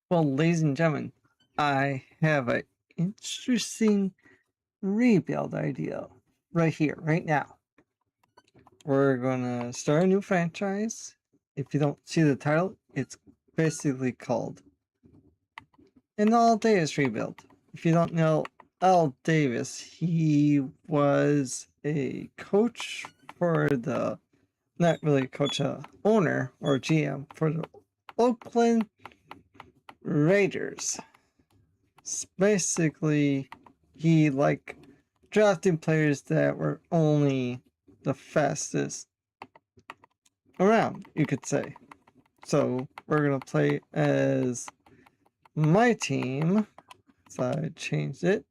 Well, ladies and gentlemen, I have an interesting rebuild idea right here, right now. We're gonna start a new franchise. If you don't see the title, it's basically called an Al Davis rebuild. If you don't know Al Davis, he was a coach for the, not really a coach, owner or GM for the Oakland Raiders. Basically, he drafting players that were only the fastest around, you could say. So we're gonna play as my team. So I changed it,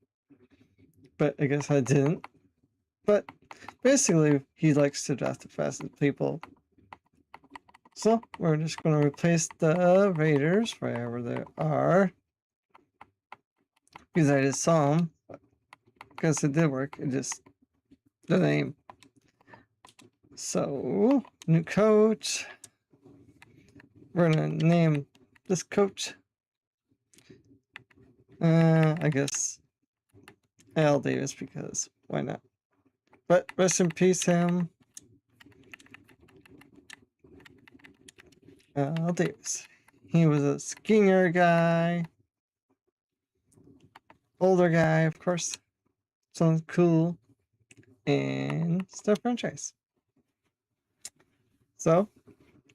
but I guess I didn't. But basically, he likes to draft the fastest people. So we're just gonna replace the Raiders wherever they are. Because I just saw them. Because it did work. It just the name. So, new coach. We're gonna name this coach, I guess, Al Davis, because why not? But rest in peace, him. Al Davis. He was a skinnier guy, older guy, of course. Sounds cool. And stuff franchise. So,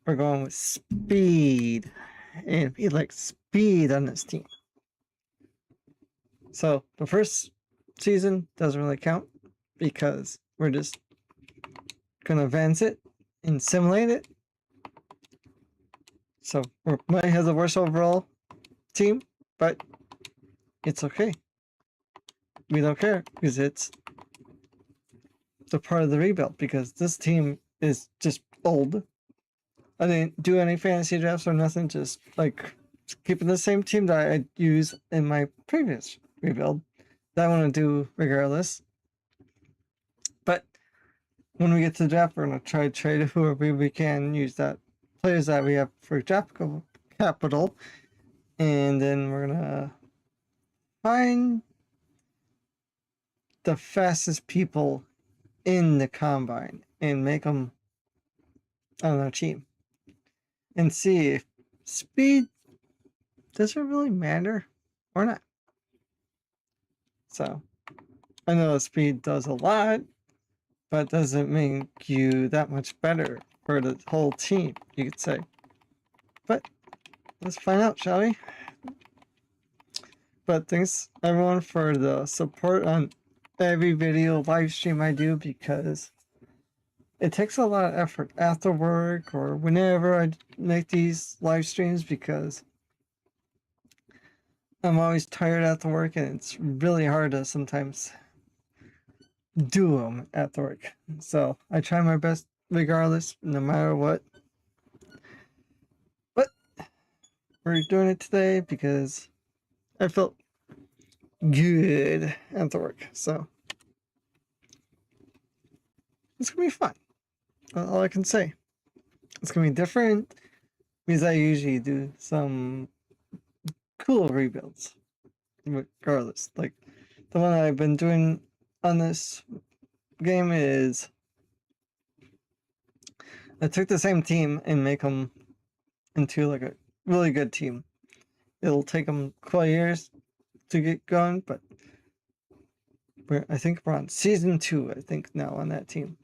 we're going with speed. And he likes speed on this team. So, the first season doesn't really count because we're just gonna advance it and simulate it. So, might have the worst overall team, but it's okay. We don't care because it's the part of the rebuild, because this team is just old. I didn't do any fantasy drafts or nothing, just like keeping the same team that I used in my previous rebuild that I want to do regardless. But when we get to the draft, we're going to try to trade whoever we can, use that players that we have for draft capital, and then we're going to find the fastest people in the combine and make them on our team and see if speed does it really matter or not. So I know speed does a lot, but doesn't make you that much better for the whole team, you could say. But let's find out, shall we? But thanks everyone for the support on every video live stream I do, because it takes a lot of effort after work or whenever I make these live streams, because I'm always tired after work and it's really hard to sometimes do them after work. So I try my best regardless, no matter what. But we're doing it today because I felt good after work. So it's gonna be fun. All I can say. It's gonna be different because I usually do some cool rebuilds regardless. Like the one that I've been doing on this game is I took the same team and make them into like a really good team. It'll take them quite years to get going, but I think we're on season 2, I think, now on that team.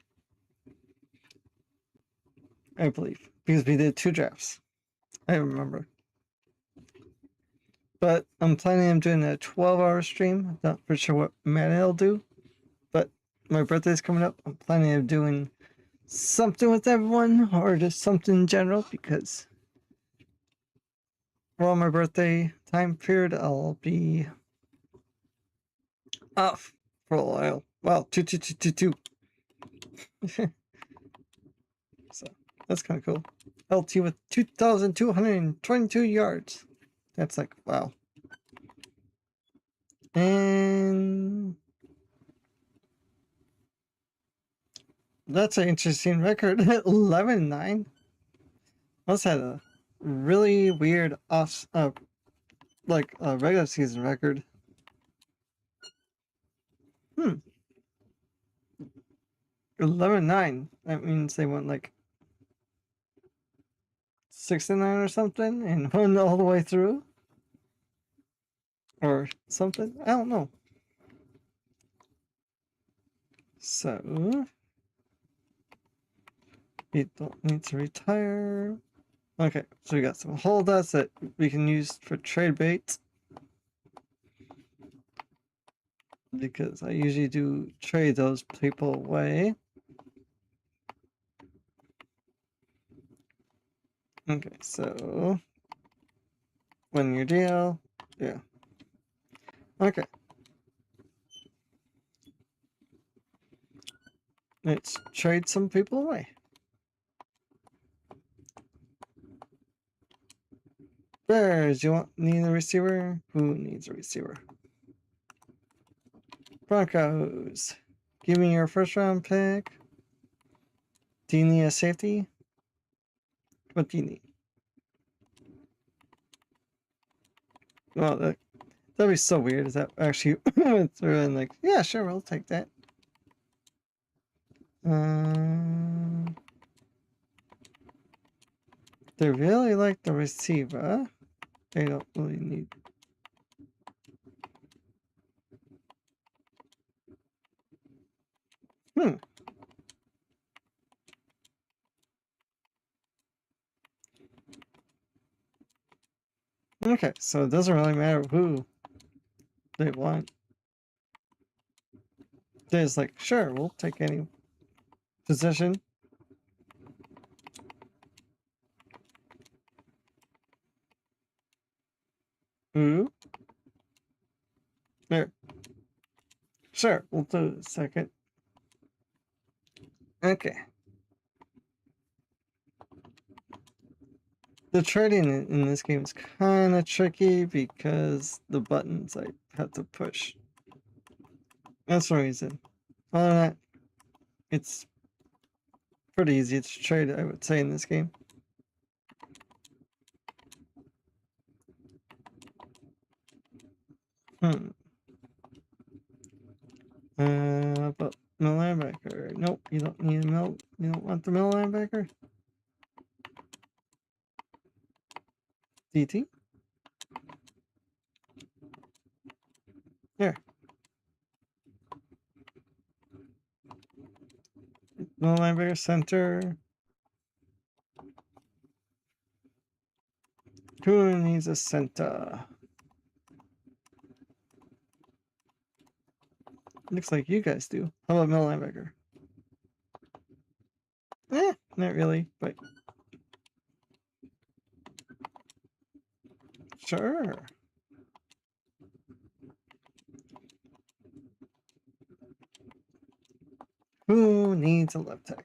I believe, because we did 2 drafts. I remember. But I'm planning on doing a 12-hour stream. Not for sure what Matt will do, but my birthday's coming up. I'm planning on doing something with everyone, or just something in general, because around my birthday time period, I'll be off for a while. Well, 2. So that's kind of cool. LT with 2,222 yards. That's like, wow. And that's an interesting record. 11-9. Must had a really weird like a regular season record. 11-9. That means they went like 6-9 or something and won all the way through. Or something. I don't know. So you don't need to retire. Okay, so we got some holdouts that we can use for trade bait. Because I usually do trade those people away. Okay, so 1 year deal. Yeah. Okay. Let's trade some people away. Bears, need a receiver? Who needs a receiver? Broncos. Give me your first round pick. Do you need a safety? What do you need? Well, that'd be so weird if that actually went through and like, yeah, sure, we'll take that. They really like the receiver. They don't really need. Okay, so it doesn't really matter who they want. They're just like, sure, we'll take any position. Who? There. Sure, we'll do a second. Okay. The trading in this game is kind of tricky because the buttons I have to push. That's the reason. Other than that, it's pretty easy to trade, I would say, in this game. But middle linebacker. Nope, you don't need a middle. You don't want the middle linebacker. DT. There. Middle linebacker, center. Who needs a center? Looks like you guys do. How about middle linebacker? Not really, but sure. Who needs a left tackle?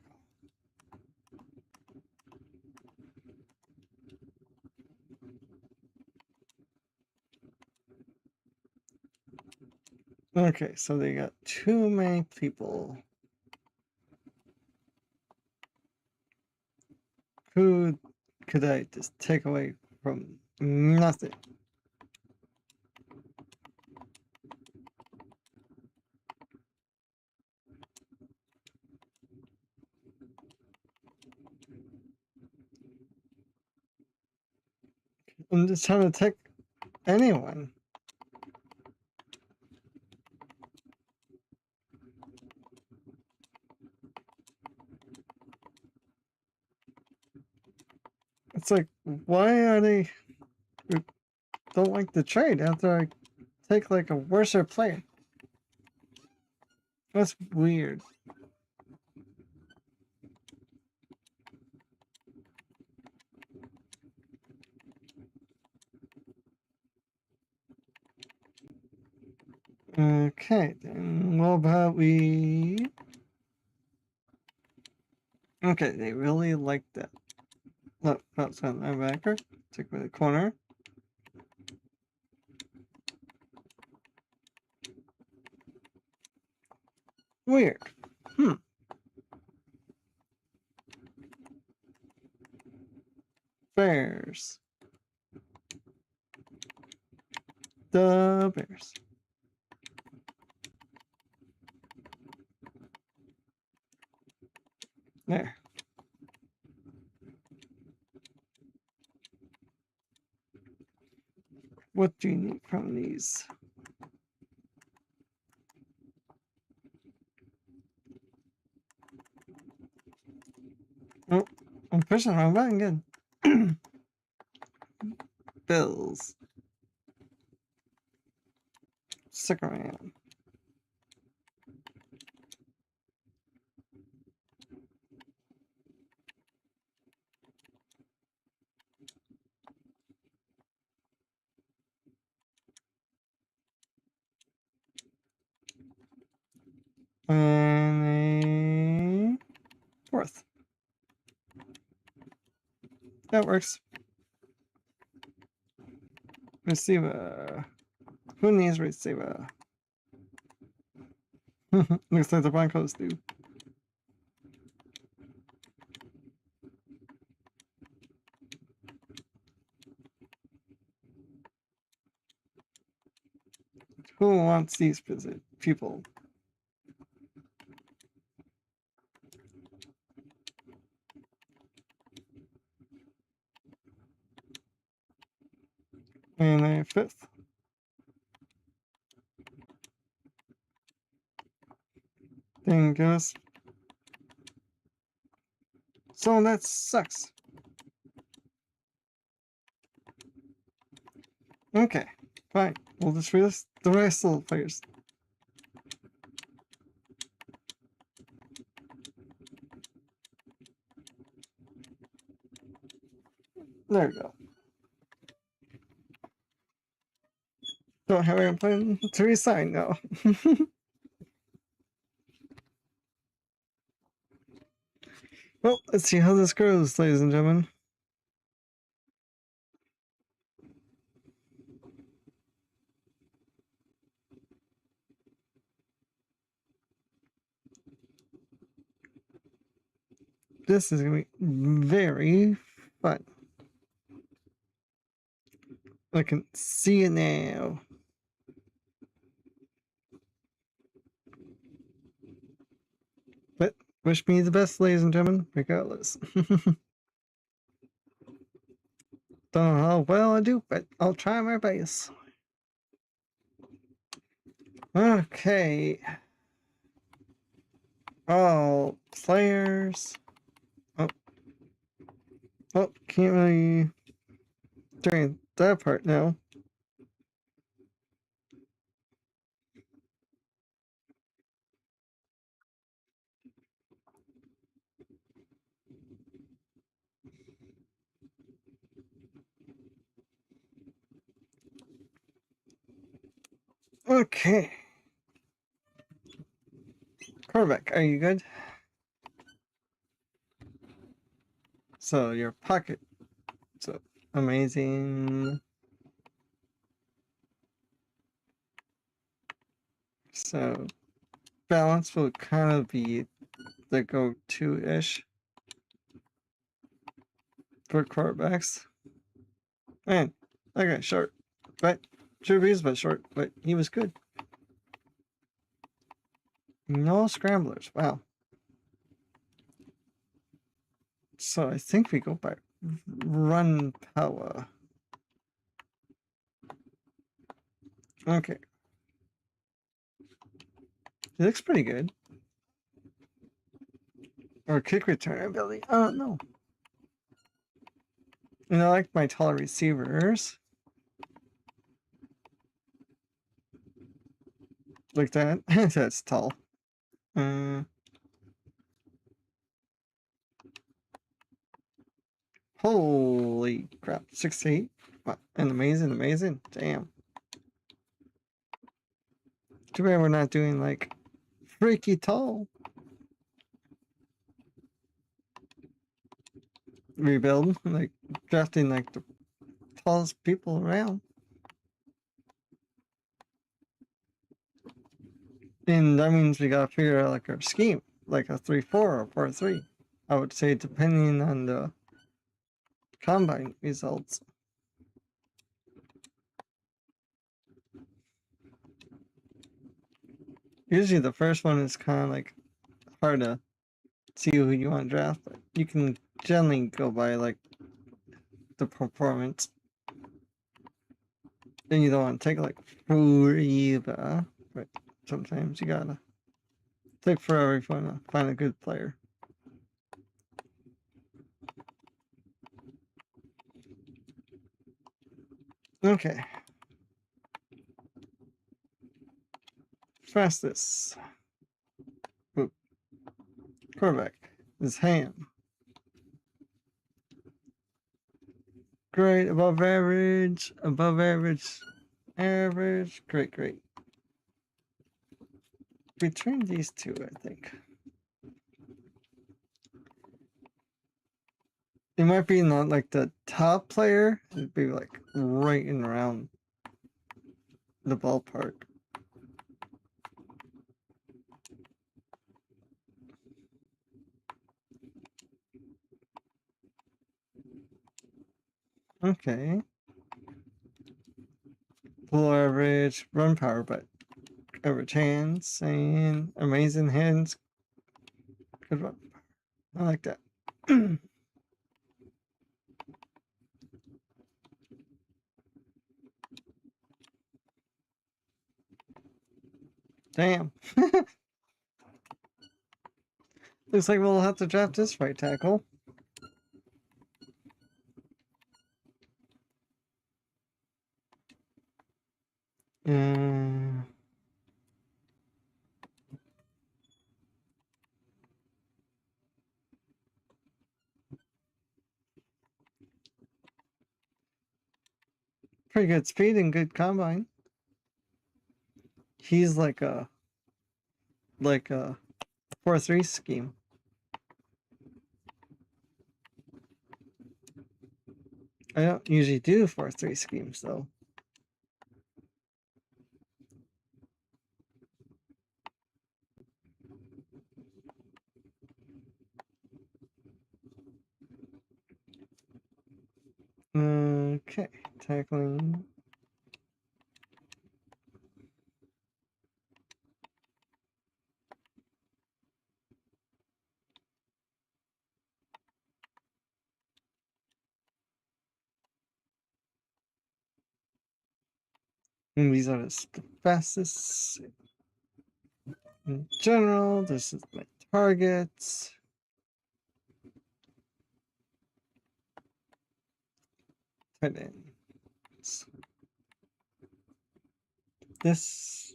Okay, so they got too many people. Who could I just take away from nothing? I'm just trying to take anyone. It's like, why are they don't like the trade after I take like a worser player? That's weird. Okay, then what about we... Okay, they really like that. Look, outside linebacker. Take away the corner. Weird. Bears. the Bears. There. What do you need from these? Oh, I'm pushing the wrong button again. Bills. Stick around. And a fourth. That works. Receiver. Who needs receiver? Looks like the Broncos do. Who wants these people? And a fifth. Thing goes. So that sucks. Okay, fine. We'll just release the rest of the players. There we go. Don't have a plan to resign now. Well, let's see how this goes, ladies and gentlemen. This is going to be very fun. I can see it now. But wish me the best, ladies and gentlemen, regardless. Don't know how well I do, but I'll try my best. Okay. All players. Oh, can't really during that part now. Okay. Quarterback, are you good? So your pocket. So amazing. So balance will kind of be the go-to-ish for quarterbacks. Man, that guy's short. But Drew Brees was short, but he was good. No scramblers. Wow. So I think we go by run power. Okay. It looks pretty good. Or kick return ability. I don't know. And I like my taller receivers. Like that. That's tall. Holy crap. 6'8". Wow. And amazing. Damn. Too bad we're not doing like freaky tall. Rebuild. Like drafting like the tallest people around. And that means we gotta figure out like our scheme, like a 3-4 or 4-3. I would say depending on the combine results. Usually the first one is kind of like hard to see who you want to draft, but you can generally go by like the performance. Then you don't want to take like forever, but sometimes you gotta take forever if you want to find a good player. Okay. Fastest. Boop. Quarterback is Ham. Great, above average, average, great. Between these two, I think. It might be not like the top player, it'd be like right in around the ballpark. Okay. Below average, run power, but average hands and amazing hands. Good run power. I like that. Damn. Looks like we'll have to draft this right tackle. Pretty good speed and good combine. He's like a 4-3 scheme. I don't usually do 4-3 schemes though. Okay, tackling. And these are the fastest. In general, this is my targets. Tight ends. This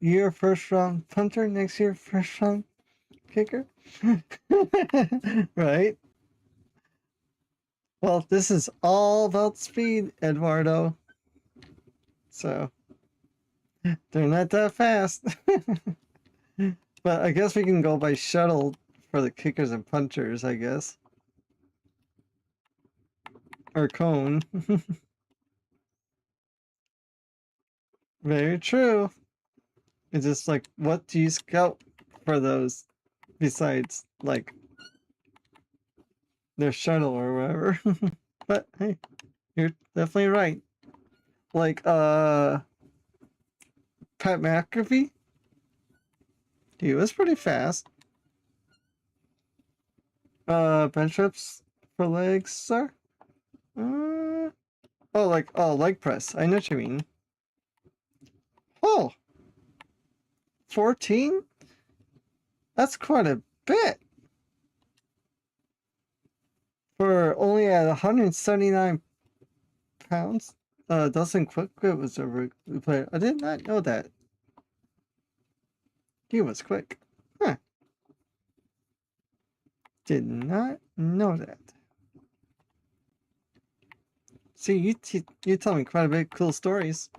year first round punter, next year first round kicker. Right? Well, this is all about speed, Eduardo. So they're not that fast. But I guess we can go by shuttle for the kickers and punchers, I guess. Or cone. Very true. It's just like, what do you scout for those besides like their shuttle or whatever? But hey, you're definitely right. Like Pat McAfee, he was pretty fast. Bench reps for legs, sir. Leg press. I know what you mean. Oh, 14? That's quite a bit. For only at 179 pounds. Dustin Quick was a rookie player. I did not know that. He was quick. Huh. Did not know that. See, you tell me quite a bit of cool stories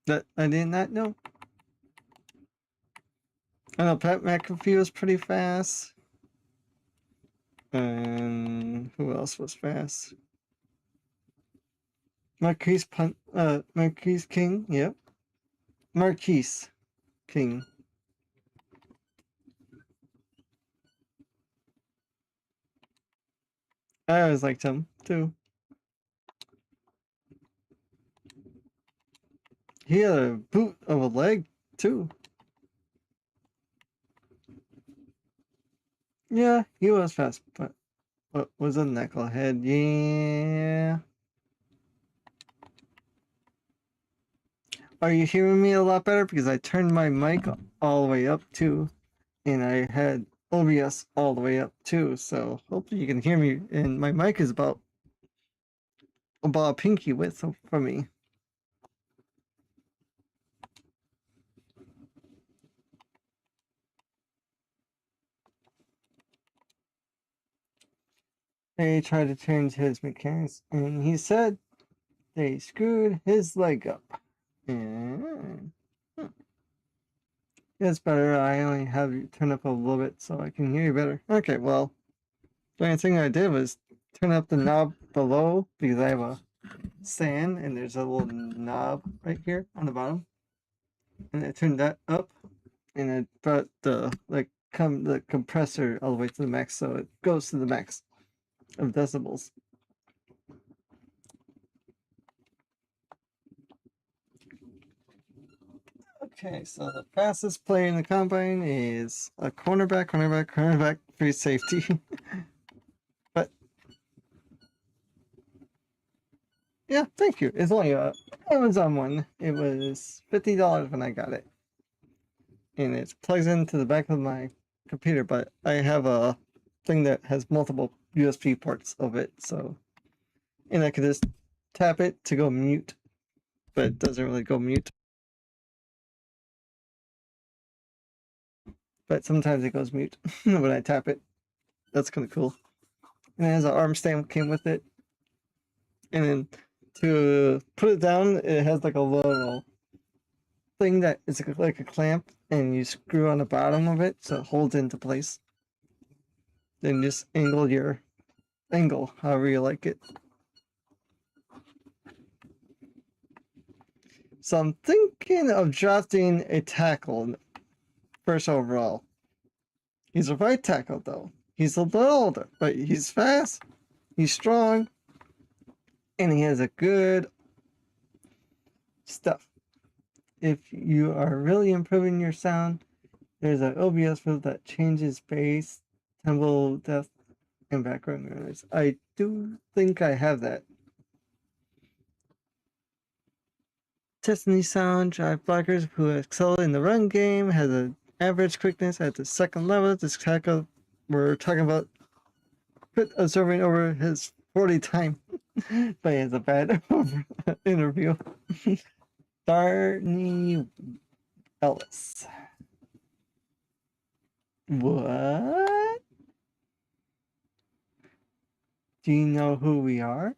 that I did not know. I know Pat McAfee was pretty fast. And who else was fast? Marquise King, yep. Marquise King. I always liked him too. He had a boot of a leg, too. Yeah, he was fast, but what was a knucklehead? Yeah. Are you hearing me a lot better? Because I turned my mic all the way up, too. And I had OBS all the way up, too. So hopefully you can hear me. And my mic is about a pinky width for me. They tried to change his mechanics, and he said they screwed his leg up. And it's better. I only have you turn up a little bit so I can hear you better. Okay, well, the only thing I did was turn up the knob below because I have a stand and there's a little knob right here on the bottom. And I turned that up and I brought the the compressor all the way to the max so it goes to the max of decibels. Okay, so the fastest player in the combine is a cornerback, free safety. But yeah, thank you. It's only a Amazon one. It was $50 when I got it, and it plugs into the back of my computer. But I have a thing that has multiple USB ports of it, so and I could just tap it to go mute, but it doesn't really go mute. But sometimes it goes mute when I tap it. That's kind of cool. And it has an arm stamp came with it. And then to put it down, it has like a little thing that is like a clamp, and you screw on the bottom of it so it holds into place. Then just angle your angle however you like it. So I'm thinking of drafting a tackle first overall. He's a right tackle though. He's a little older, but he's fast, he's strong, and he has a good stuff. If you are really improving your sound, there's an OBS filter that changes bass, tempo, depth, and background noise. I do think I have that. Destiny sound, drive blockers who excel in the run game, has an average quickness at the second level. This tackle we're talking about quit observing over his 40 time, but he has a bad interview. Darnay Ellis. What? Do you know who we are?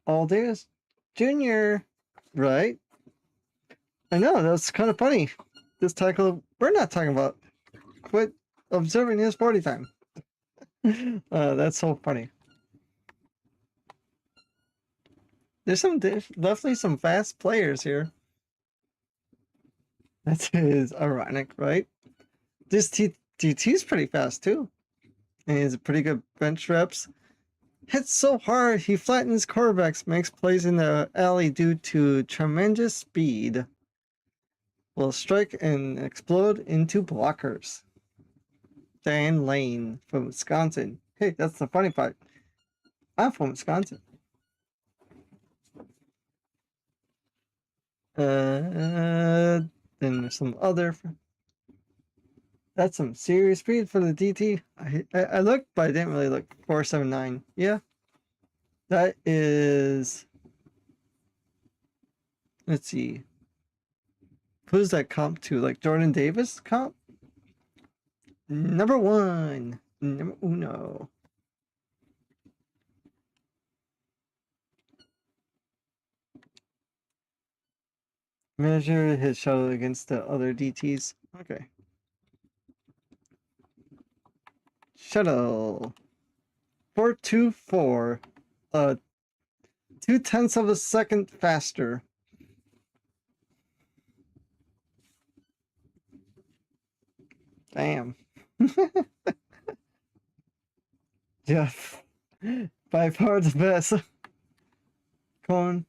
Aldous Jr., right? I know, that's kind of funny. This tackle, we're not talking about. Quit observing his 40 time. That's so funny. There's definitely some fast players here. That is ironic, right? This DT's pretty fast too. And he has a pretty good bench reps. Hits so hard, he flattens quarterbacks, makes plays in the alley due to tremendous speed. Will strike and explode into blockers. Dan Lane from Wisconsin. Hey, that's the funny part. I'm from Wisconsin. Then there's some other. That's some serious speed for the DT. I looked, but I didn't really look. 479. Yeah. That is. Let's see. Who's that comp to? Like Jordan Davis comp? Number one. Number uno. Measure his shuttle against the other DTs. Okay. Shuttle. 424. 0.2 of a second faster. Damn. Jeff. By far the best. Cohen.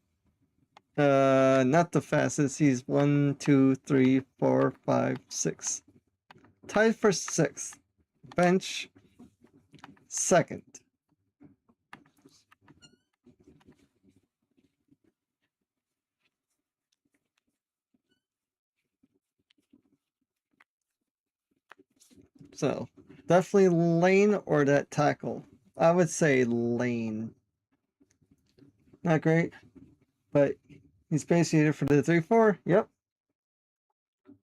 Not the fastest. He's 1, 2, 3, 4, 5, 6. Tied for 6th. Bench second. So definitely Lane or that tackle. I would say Lane. Not great, but he's basically for the 3-4. Yep.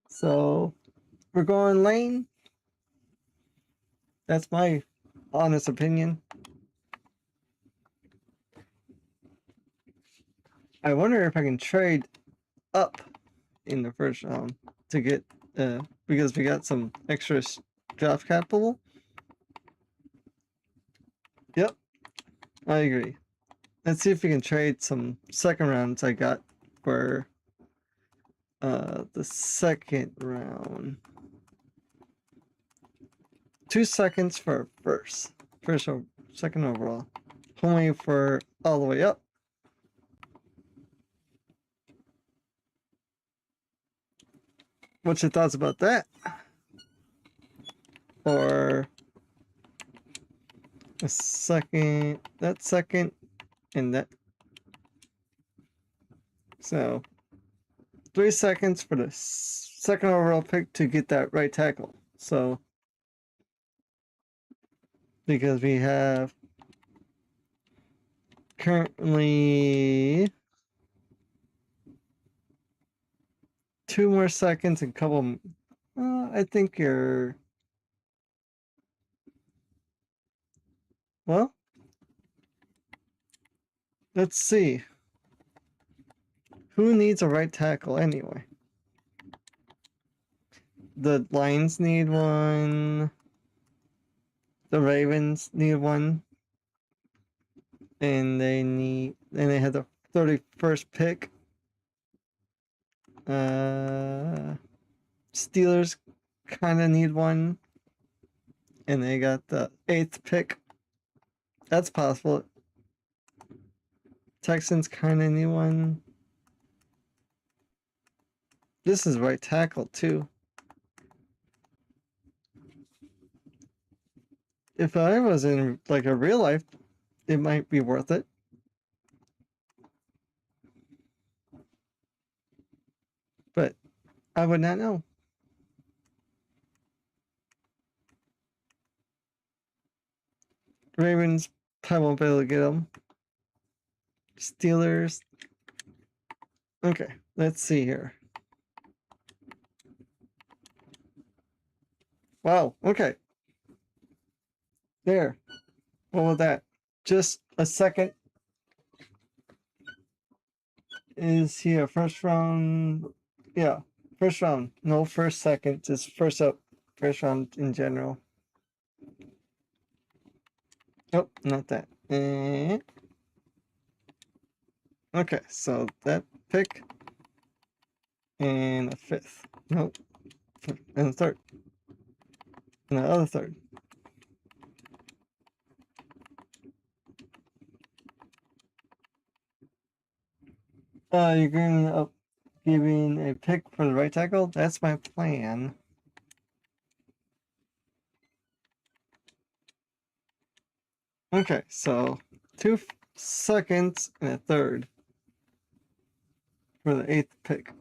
So we're going Lane. That's my honest opinion. I wonder if I can trade up in the first round to get because we got some extra draft capital. Yep, I agree. Let's see if we can trade some second rounds I got for the second round. 2 seconds for first or second overall. Only for all the way up. What's your thoughts about that? Or a second, that second, and that. So 3 seconds for the second overall pick to get that right tackle. So because we have currently 2 more seconds and couple. I think you're. Well, let's see. Who needs a right tackle anyway? The Lions need one. The Ravens need one. And they had the 31st pick. Steelers kind of need one. And they got the 8th pick. That's possible. Texans kind of need one. This is right tackle too. If I was in like a real life, it might be worth it. But I would not know. Ravens probably won't be able to get them. Steelers. Okay, let's see here. Wow, okay. There. What was that? Just a second. Is here first round? Yeah, first round. No first, second. Just first up. First round in general. Oh, not that. Okay, so that pick and a 5th. Nope. And a 3rd. And the other 3rd. You're going up giving a pick for the right tackle? That's my plan. Okay, so 2 seconds and a 3rd for the 8th pick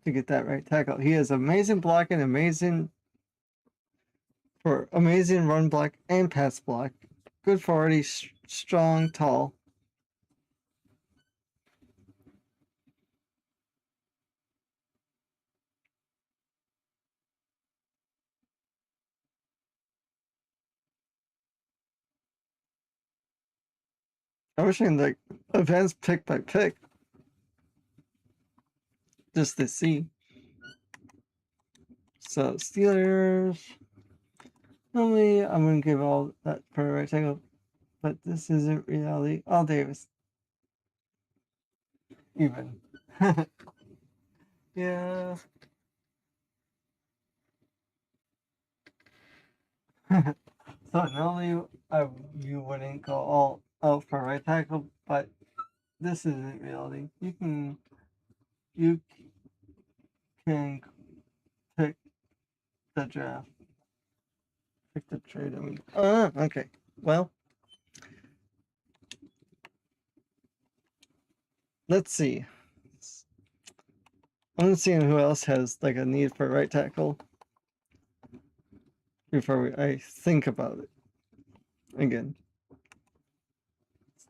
to get that right tackle. He has amazing blocking, amazing run block and pass block. Good for already strong, tall. I wish I could like advance pick by pick just to see. So Steelers. Normally I'm gonna give all that for the right tackle, but this isn't reality. All Davis. Even. Yeah. So normally you wouldn't go all out for right tackle, but this isn't reality. You can pick the draft. Pick the trade, I mean. Okay. Well, let's see. I'm seeing who else has like a need for right tackle before I think about it again.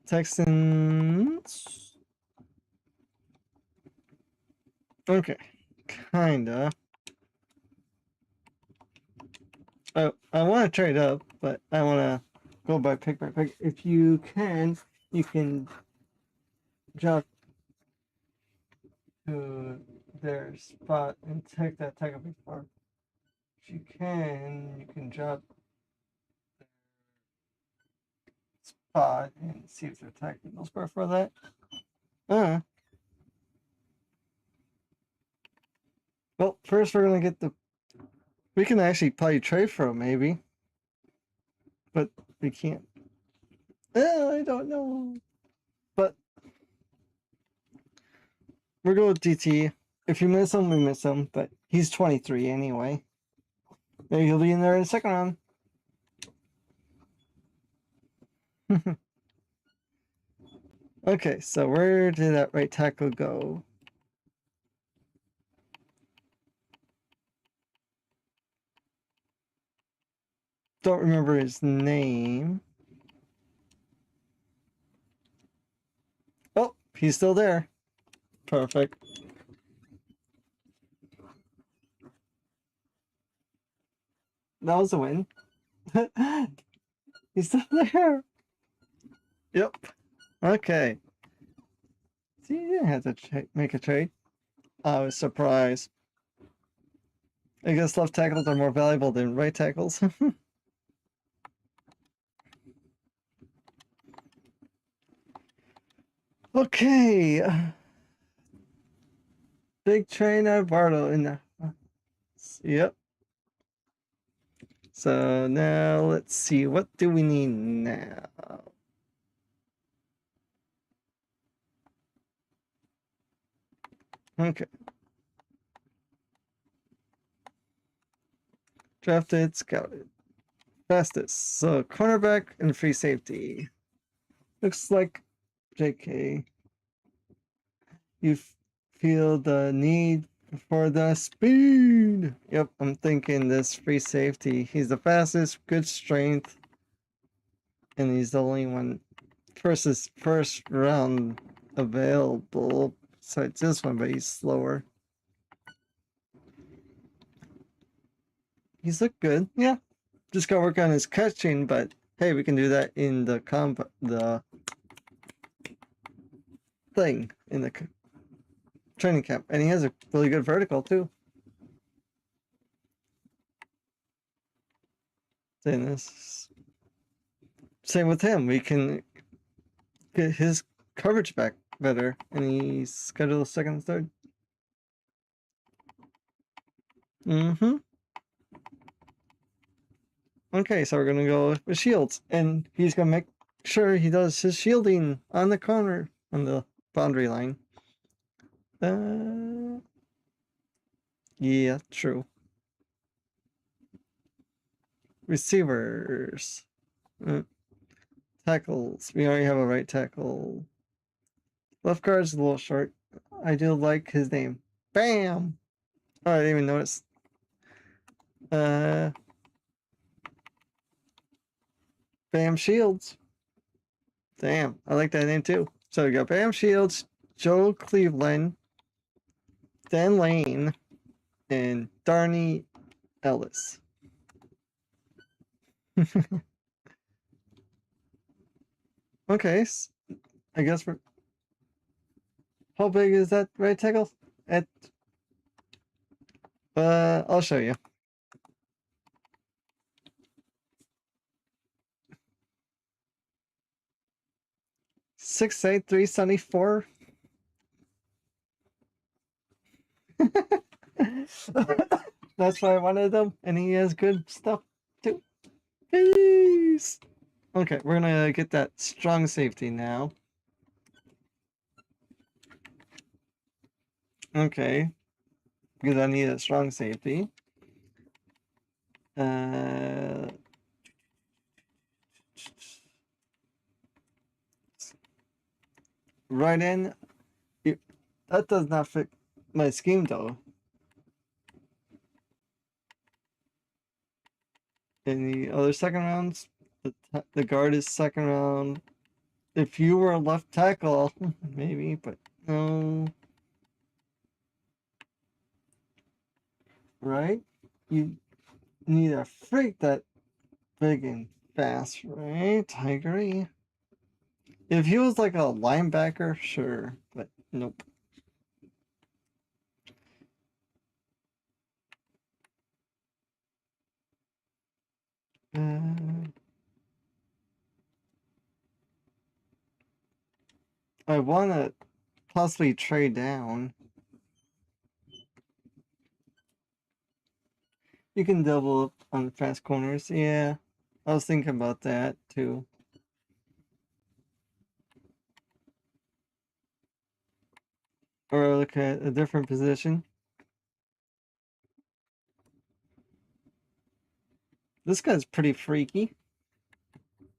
Texans. Okay, kinda. I want to trade up, but I want to go by pick by pick. If you can drop to their spot and take that tackle before. If you can drop spot and see if they're attacking those for that. Well, first we're gonna get the. We can actually probably trade for him, maybe, but we can't. I don't know. But we're going with DT. If you miss him, we miss him. But he's 23 anyway. Maybe he'll be in there in the second round. Okay, so where did that right tackle go? Don't remember his name. Oh, he's still there. Perfect. That was a win. He's still there. Yep. Okay. See, you didn't have to make a trade. I was surprised. I guess left tackles are more valuable than right tackles. Okay. Big train at Bardo in the. Yep. So now let's see. What do we need now? Okay. Drafted, scouted. Fastest. So cornerback and free safety. Looks like JK. You feel the need for the speed. Yep, I'm thinking this free safety. He's the fastest, good strength, and he's the only one first round available besides this one, but he's slower. He's looked good, yeah. Just gotta work on his catching, but hey, we can do that in the thing in the training camp, and he has a really good vertical too. Saying this, same with him. We can get his coverage back better, and he's scheduled second and third. Okay, so we're gonna go with Shields, and he's gonna make sure he does his shielding on the corner on the boundary line. Yeah, true. Receivers. Tackles. We already have a right tackle. Left guard's a little short. I do like his name. Bam! Oh, I didn't even notice. Bam Shields. Damn, I like that name too. So we got Bam Shields, Joe Cleveland, Dan Lane, and Darnay Ellis. Okay, I guess we're. How big is that right tackle? I'll show you. 6'8", 374. That's why I wanted him, and he has good stuff too. Peace. Okay, we're gonna get that strong safety now. Okay. Because I need a strong safety. Right in. That does not fit my scheme though. Any other second rounds? The guard is second round. If you were a left tackle, maybe, but no. Right? You need a freak that big and fast, right? I agree. If he was like a linebacker, sure, but nope. I want to possibly trade down. You can double up on fast corners. Yeah, I was thinking about that too. Or look at a different position. This guy's pretty freaky.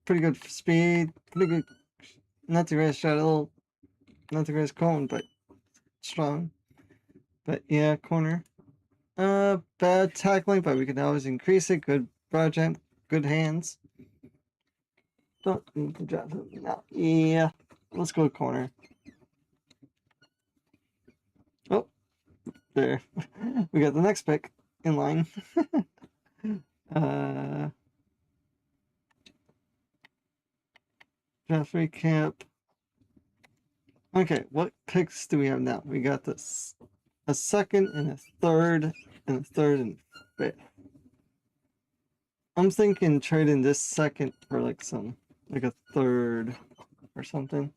Pretty good speed. Pretty good. Not the greatest shuttle. Not the greatest cone, but strong. But yeah, corner. Bad tackling, but we can always increase it. Good broad jump. Good hands. Don't need to drop it now. Yeah. Let's go corner. Oh, there. We got the next pick in line. Jeffrey Camp. Okay, what picks do we have now? We got this a second and a third and a third and fifth. I'm thinking trading this second for like a third or something.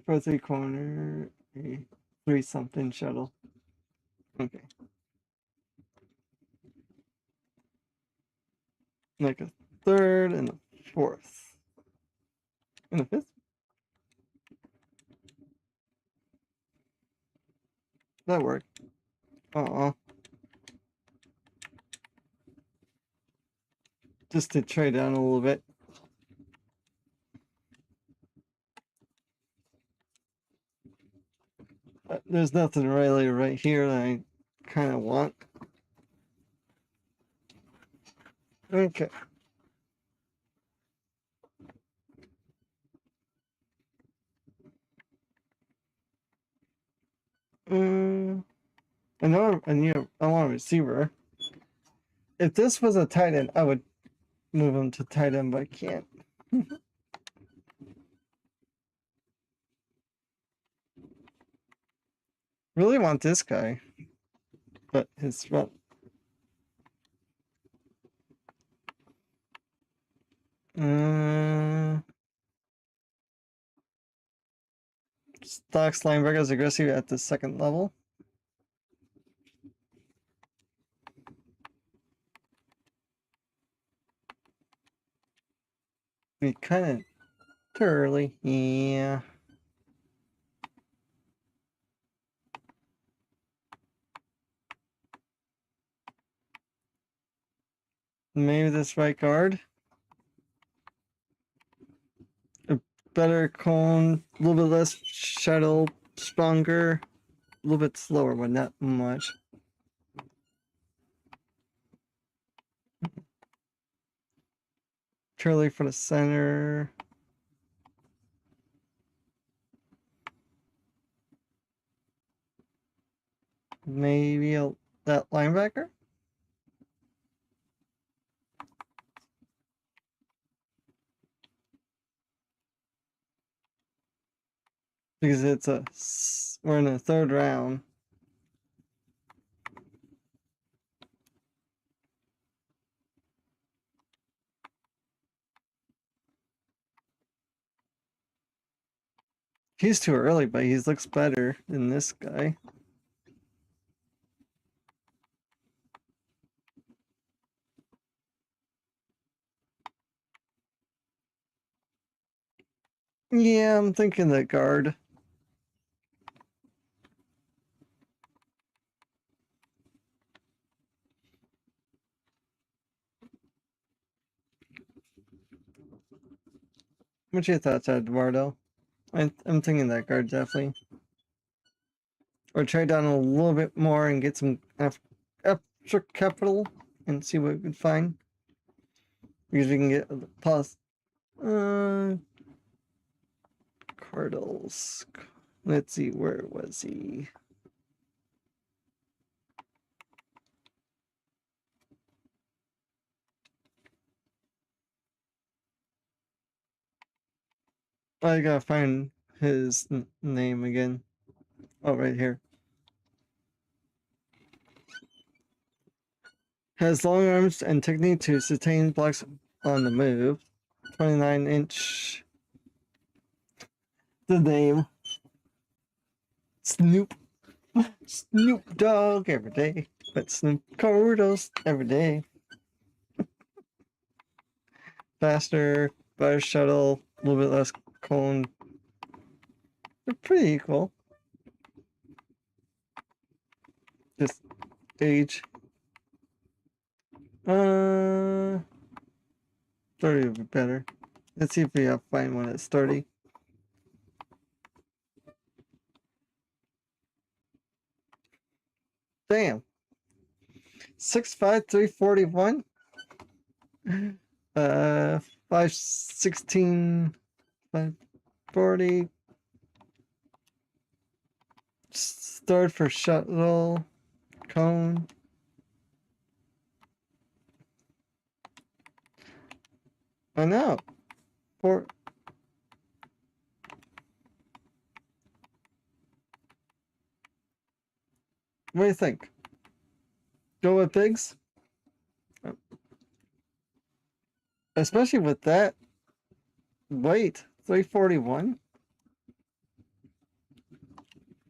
For a 3-corner, a 3-something shuttle. Okay. Like a third and a fourth. And a fifth? That worked. Aw. Just to trade down a little bit. There's nothing really right here that I kind of want. Okay. I know I want a receiver. If this was a tight end, I would move him to tight end, but I can't. Really want this guy, but his front. Stocks linebacker is aggressive at the second level. We kind of too early. Yeah. Maybe this right guard. A better cone, a little bit less shuttle, stronger, a little bit slower, but not much. Turley for the center. Maybe that linebacker. Because we're in the third round. He's too early, but he looks better than this guy. Yeah, I'm thinking the guard. What's your thoughts, Eduardo? I'm thinking that guard definitely. Or trade down a little bit more and get some extra capital and see what we can find. Because we can get plus Cardinals. Let's see, where was he? I gotta find his name again. Oh, right here. Has long arms and technique to sustain blocks on the move. 29-inch. The name. Snoop. Snoop Dogg every day. But Snoop Cordos every day. Faster, better shuttle, a little bit less cone. They're pretty equal. Just age. 30 would be better. Let's see if we have find one that's 30. Damn. 6'5", 341. 5'16", 540. Third for shuttle. Cone. I know. What do you think? Go with Biggs? Especially with that weight, 341.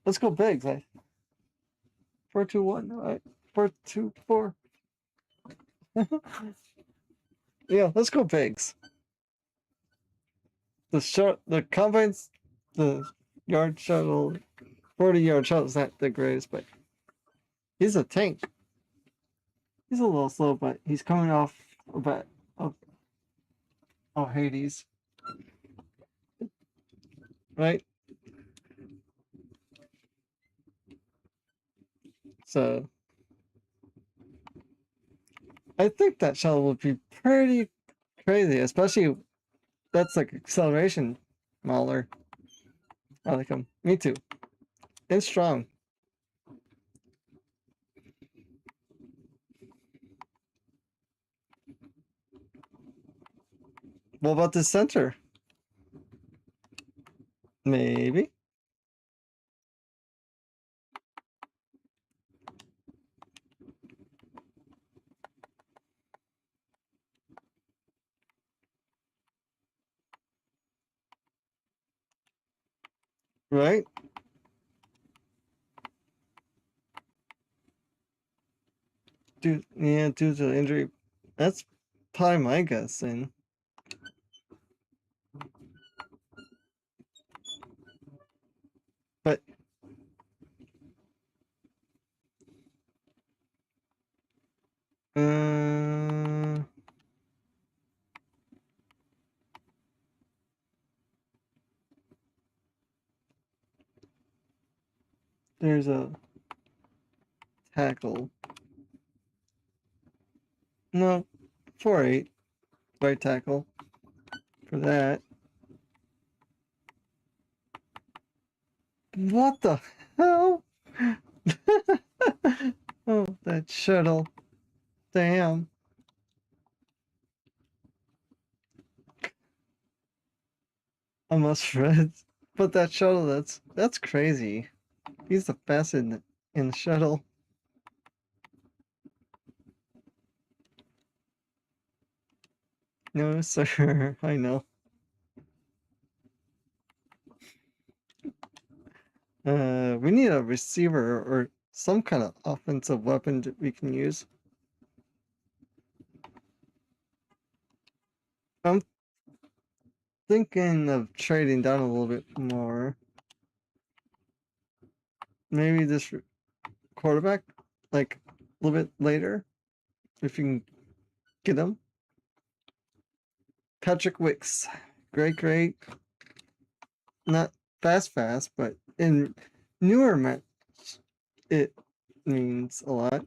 Let's go Biggs. 421. All right. 424. Yeah, let's go Biggs. The combines, the yard shuttle, 40-yard shuttle is not the greatest, but he's a tank. He's a little slow, but he's coming off a bit of Hades. Right? So I think that shuttle would be pretty crazy, especially that's like acceleration Mauler. I like him. Me too. And strong. What about the center? Maybe. Right? Due to the injury. That's probably my guess then. But there's a tackle. No, 4'8", right tackle for that. What the hell? Oh, that shuttle. Damn. I must read. But that shuttle, that's crazy. He's the best in the shuttle. No, sir. I know. We need a receiver or some kind of offensive weapon that we can use. I'm thinking of trading down a little bit more. Maybe this quarterback, like a little bit later, if you can get him. Patrick Wicks. Great. Not fast, but in newer match, it means a lot.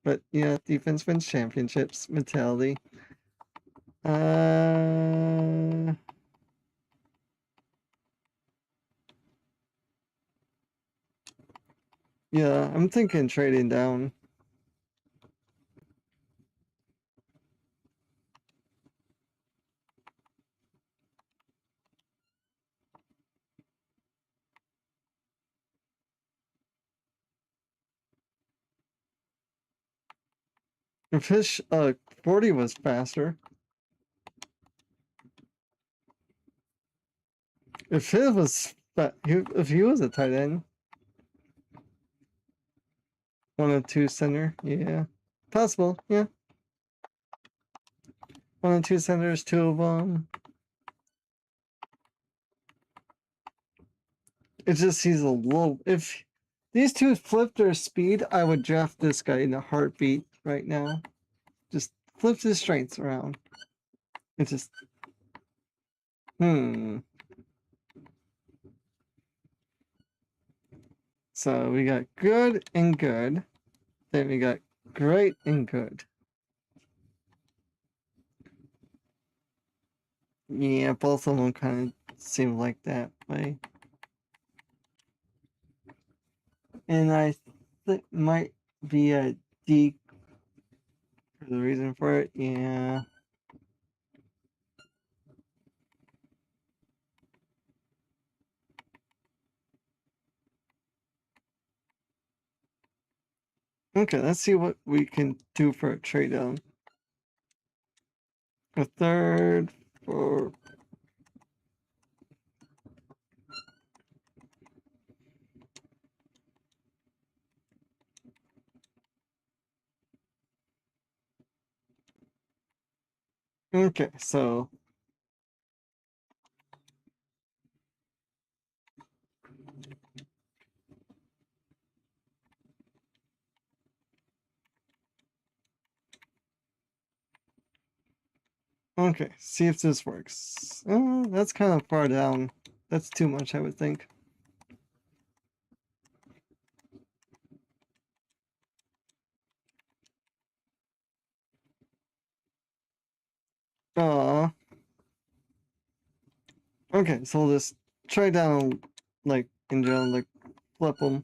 But yeah, defense wins championships mentality. Yeah, I'm thinking trading down. If his 40 was faster. If his was if he was a tight end. 1 and 2 center, yeah. Possible, yeah. 1 and 2 centers, 2 of them. It's just he's a little. If these two flipped their speed, I would draft this guy in a heartbeat right now. Just flips his strengths around. It's just. So we got good and good. Then we got great and good. Yeah, both of them kind of seem like that way. And I think might be a D for the reason for it. Yeah. Okay, let's see what we can do for a trade down. A third for. Okay, so. Okay, see if this works. That's kind of far down. That's too much, I would think. Aw. Okay, so we'll just try down, like, in general, like, flip them.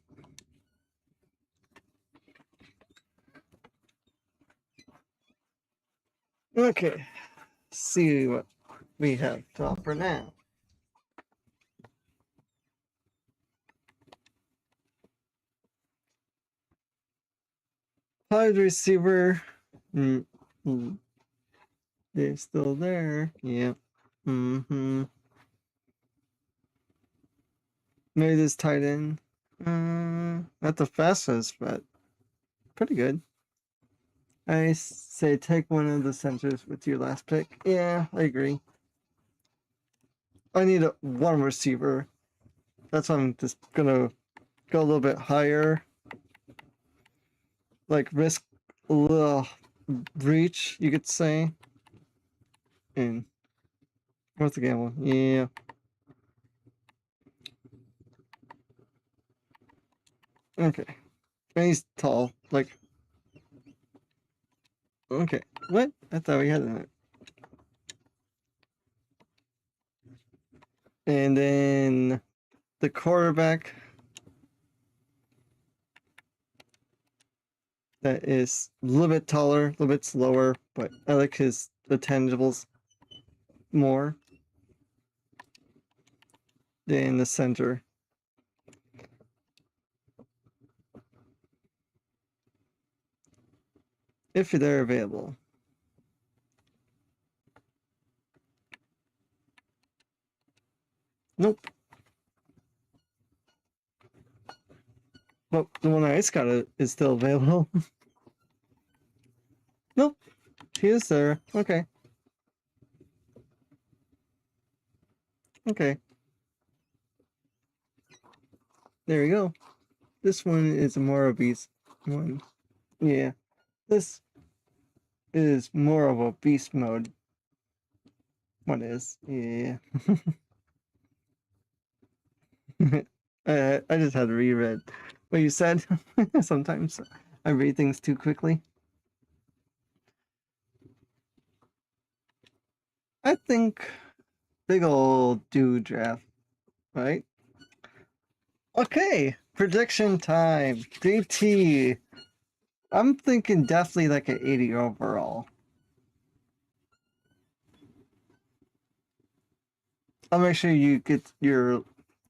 Okay, see what we have to offer now. Wide receiver. They're still there. Yep. Maybe this tight end. Not the fastest, but pretty good. I say take one of the centers with your last pick. Yeah, I agree. I need one receiver. That's why I'm just gonna go a little bit higher. Like risk a little reach, you could say. And what's the gamble? Yeah. Okay. And he's tall. Like. Okay. What? I thought we had that. And then the quarterback. That is a little bit taller, a little bit slower, but I like his intangibles more than the center. If they're available. Nope. Well, the one I got is still available. Nope. He is there. Okay. Okay. There we go. This one is a more obese one. Yeah. This is more of a beast mode. What is? Yeah. I just had to reread what you said. Sometimes I read things too quickly. I think big old do draft, right? Okay, prediction time. DT. I'm thinking definitely like an 80 overall. I'll make sure you get your.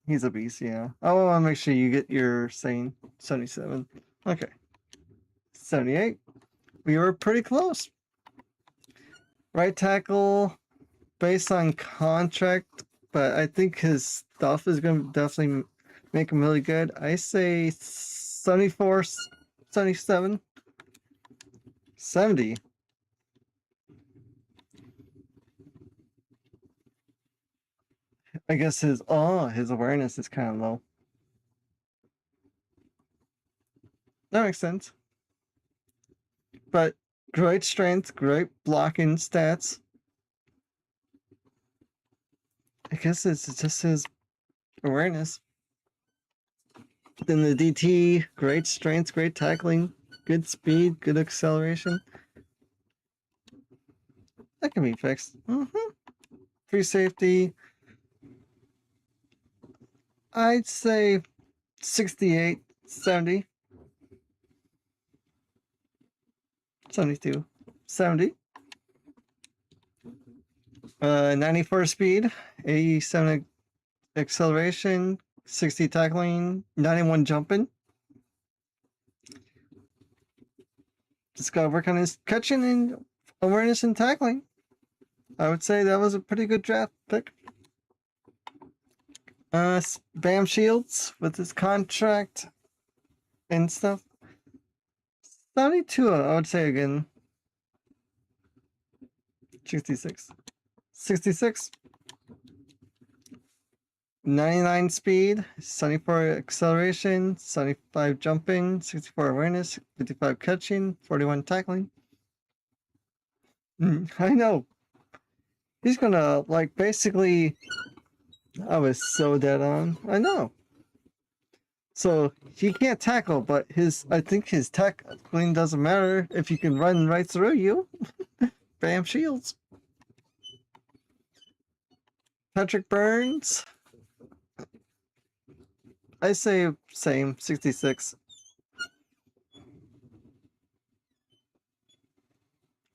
He's a beast, yeah. I want to make sure you get your sane 77. Okay, 78. We were pretty close. Right tackle, based on contract, but I think his stuff is going to definitely make him really good. I say 74, 77, 70. I guess his awareness is kind of low. That makes sense. But great strength, great blocking stats. I guess it's just his awareness. Then the DT, great strength, great tackling, good speed, good acceleration. That can be fixed. Free safety. I'd say 68, 70, 72, 70. 94 speed, 87 acceleration, 60 tackling, 91 jumping. Just gotta work on his catching and awareness and tackling. I would say that was a pretty good draft pick. Bam Shields with his contract and stuff. 72, I would say again. 66. 66. 99 speed, 74 acceleration, 75 jumping, 64 awareness, 55 catching, 41 tackling. I know. He's gonna, like, basically. I was so dead on. I know. So he can't tackle, but I think his tackling doesn't matter if he can run right through you. Bam Shields. Patrick Burns. I say same, 66.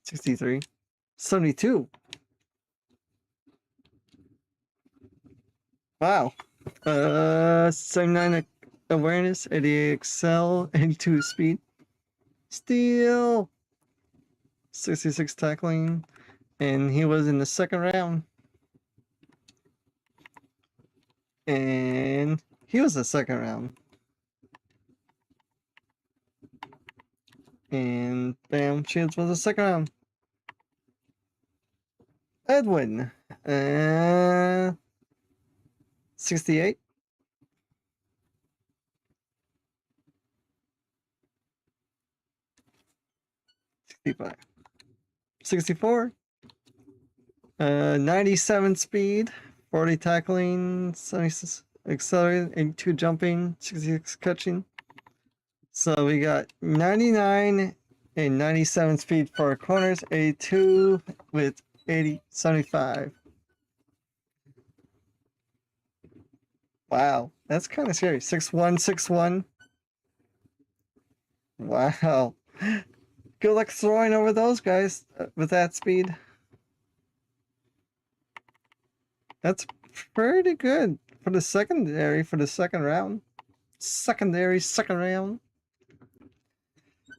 63. 72. Wow. 79 awareness, 88 excel, 82 speed. Steal. 66 tackling. And he was in the second round. And he was the second round. And bam, Shields was the second round. Edwin. 68. 65. 64. 97 speed, 40 tackling, 76 accelerating, 82 jumping, 66 catching. So we got 99 and 97 speed for our corners, 82 with 75. Wow, that's kind of scary. 6'1", 6'1". Wow. Good luck throwing over those guys with that speed. That's pretty good for the secondary for the second round. Second round.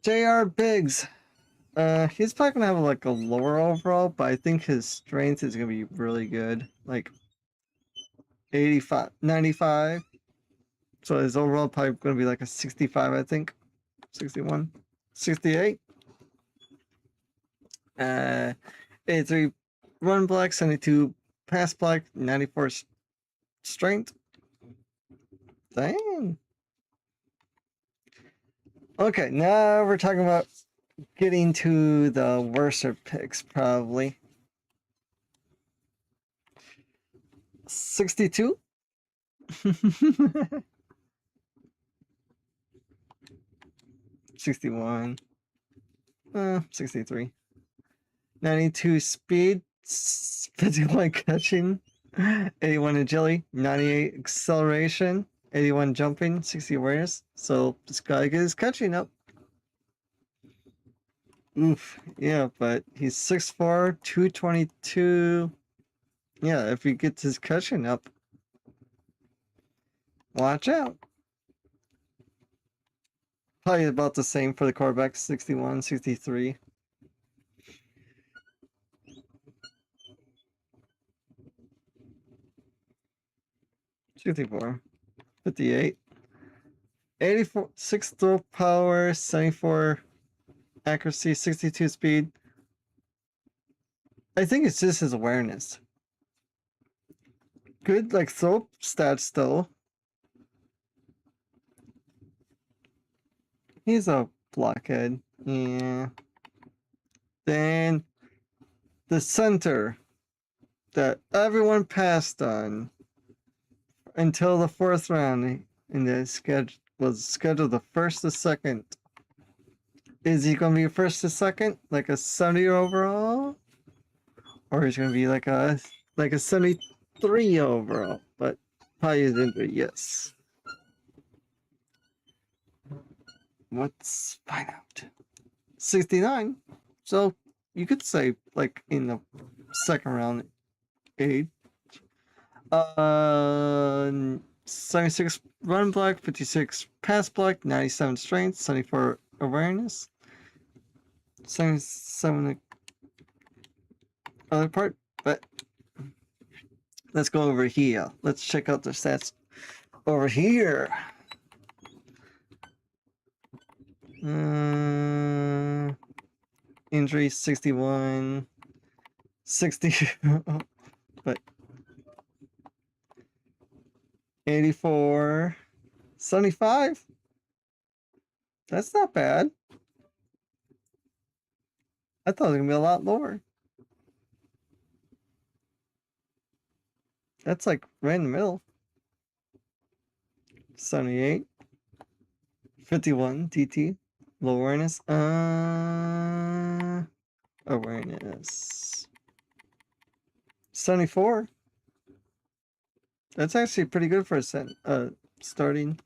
J.R. Biggs. He's probably gonna have like a lower overall, but I think his strength is gonna be really good. Like 85, 95. So his overall probably gonna be like a 65, I think. 61. 68. 83 run block, 72 pass block, 94 strength. Dang. Okay, now we're talking about getting to the worser picks, probably. 62. 61. 63. 92 speed. 51 catching. 81 agility. 98 acceleration. 81 jumping. 60 awareness. So this guy is catching up. Oof. Yeah, but he's 6'4", 222. Yeah, if he gets his catching up, watch out. Probably about the same for the quarterback, 61, 63. $54, 58, 84, 6 throw power, 74 accuracy, 62 speed. I think it's just his awareness. Good, like, throw stats, though. He's a blockhead. Yeah. Then the center that everyone passed on until the 4th round in the schedule was scheduled the 1st to 2nd. Is he going to be 1st to 2nd, like a 70 overall, or is he going to be like a 73 overall? But probably isn't. Yes. Let's find out. 69. So you could say like in the 2nd round age. 76 run block, 56 pass block, 97 strength, 74 awareness, 77 other part. But let's go over here. Let's check out the stats over here. Injury 61, 60, but 84, 75. That's not bad. I thought it was gonna be a lot lower. That's like right in the middle. 78, 51 DT, low awareness. Awareness. 74. That's actually pretty good for a starting.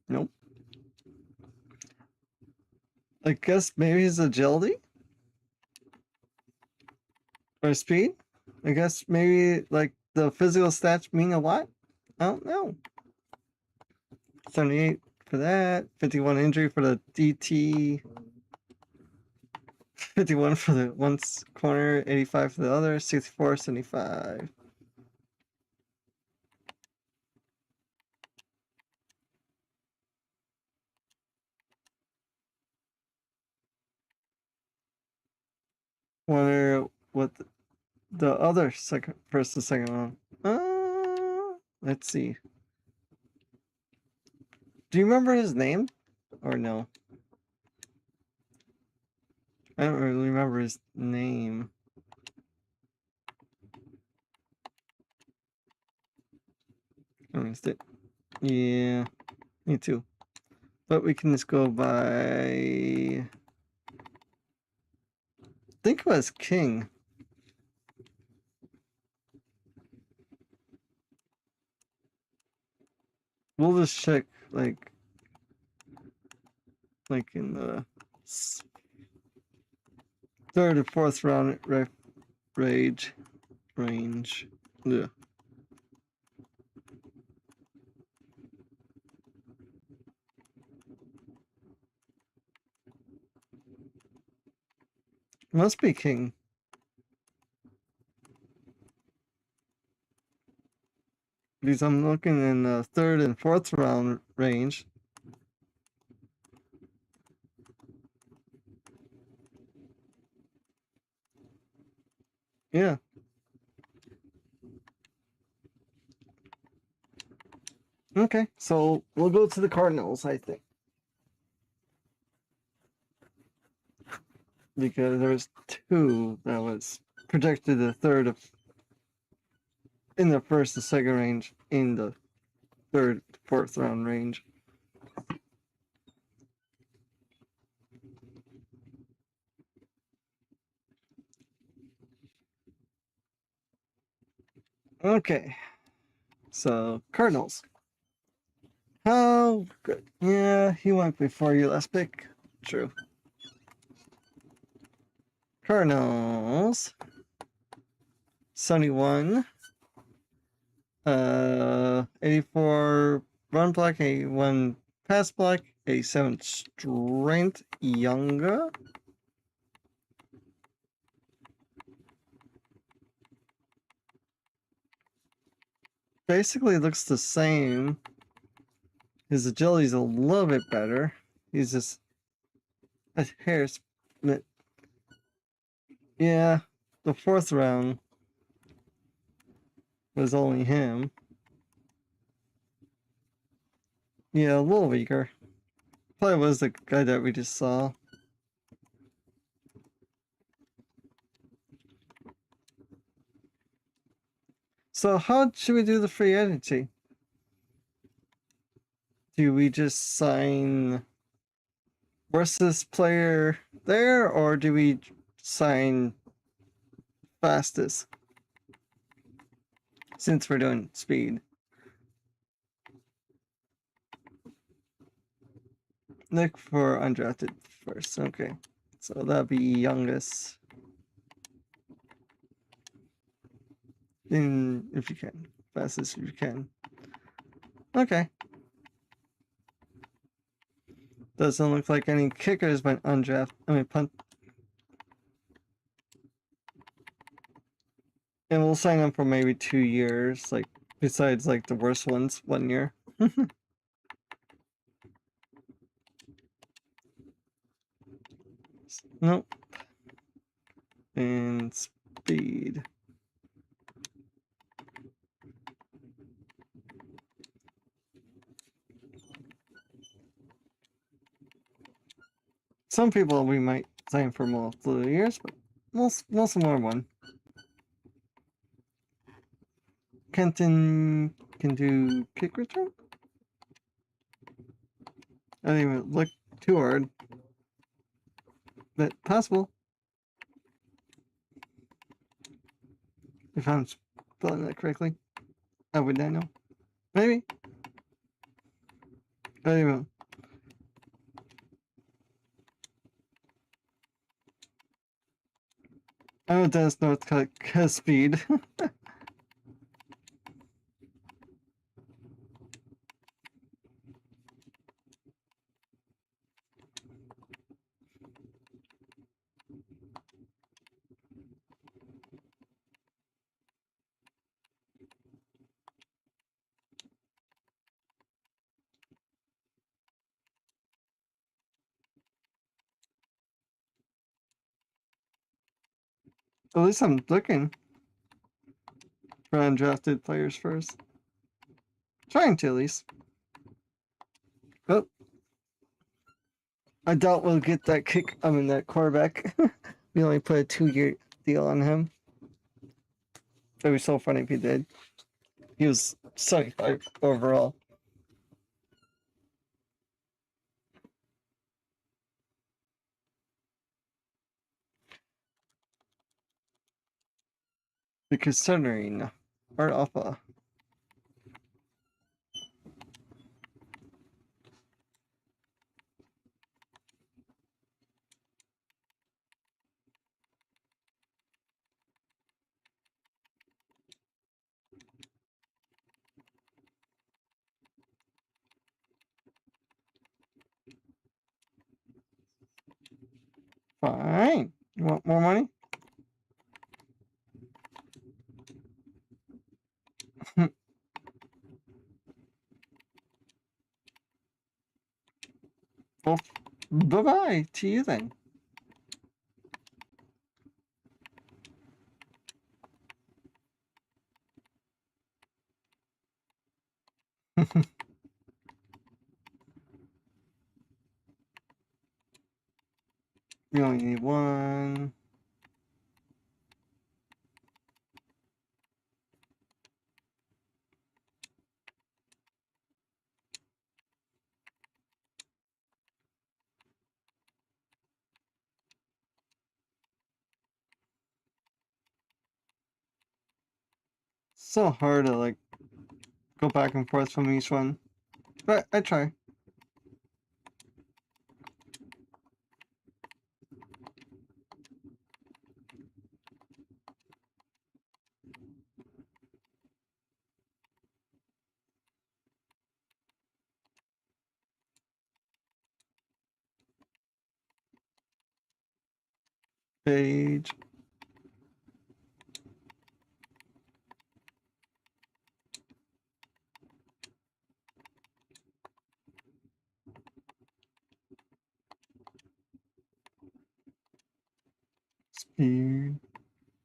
Nope. I guess maybe his agility or speed. I guess maybe like the physical stats mean a lot. I don't know. 78 for that. 51 injury for the DT. 51 for the one corner. 85 for the other. 64, 75. Wonder what the other first and second round. Let's see. Do you remember his name or no? I don't really remember his name. I missed it. Yeah, me too. But we can just go by. I think it was King. We'll just check like in the 3rd or 4th round range. Yeah. Must be King. Because I'm looking in the 3rd and 4th round range. Yeah. Okay, so we'll go to the Cardinals, I think. Because there's 2 that was projected a third of in the first and second range, in the third, fourth round range. Okay, so Cardinals. How good? Yeah, he went before you last pick. True. Cardinals. 71. 84 run block, a 1 pass block, a 7 strength. Younger. Basically looks the same. His agility's a little bit better. He's just a hair split. Yeah, the fourth round was only him. Yeah, a little weaker. Probably was the guy that we just saw. So how should we do the free agency? Do we just sign versus player there, or do we sign fastest? Since we're doing speed. Look for undrafted first. Okay. So that'd be youngest. In if you can. Fastest if you can. Okay. Doesn't look like any kickers went undrafted. I mean punt. And we'll sign them for maybe 2 years, like besides like the worst ones, 1 year. Nope. And speed. Some people we might sign for multiple years, but most of them are 1. Kenton can do kick return? I didn't even look too hard. But possible. If I'm spelling that correctly. I would not know. Maybe. I don't even know. I know Dennis Northcutt has speed. At least I'm looking for undrafted players first. Trying to at least. Oh. I doubt we'll get that that quarterback. We only put a 2-year deal on him. It would be so funny if he did. He was 75 overall. Considering our alpha. Fine. You want more money? Well, bye-bye to you then. You only need 1. so hard to like go back and forth from each one, but I try. Page. Speed.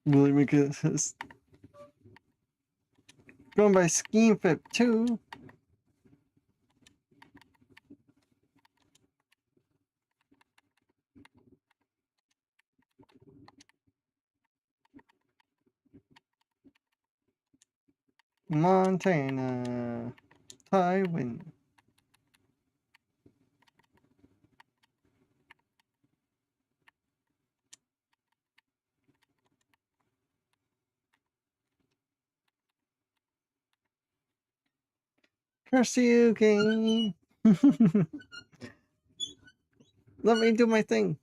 Really make it going by Scheme Fit 2. Montana. Tywin. Curse you, game. Let me do my thing.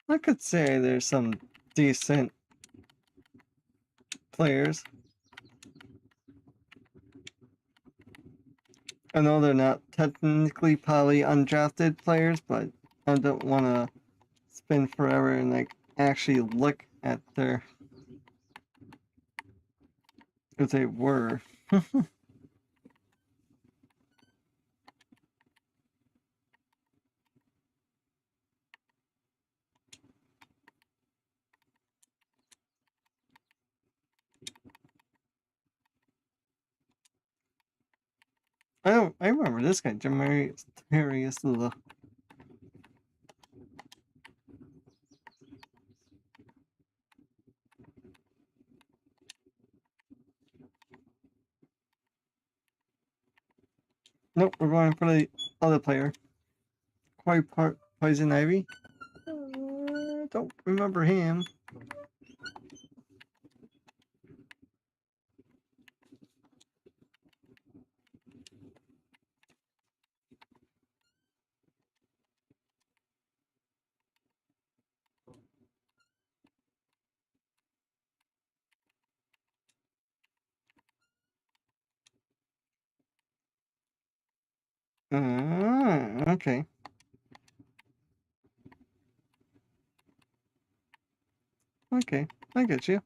I could say there's some decent players. I know they're not technically probably undrafted players, but I don't want to spend forever and like actually look at their if they were. I remember this guy, Jamarius Lula. Nope, we're going for the other player. Poison Ivy. Don't remember him. Okay. Okay, I get you.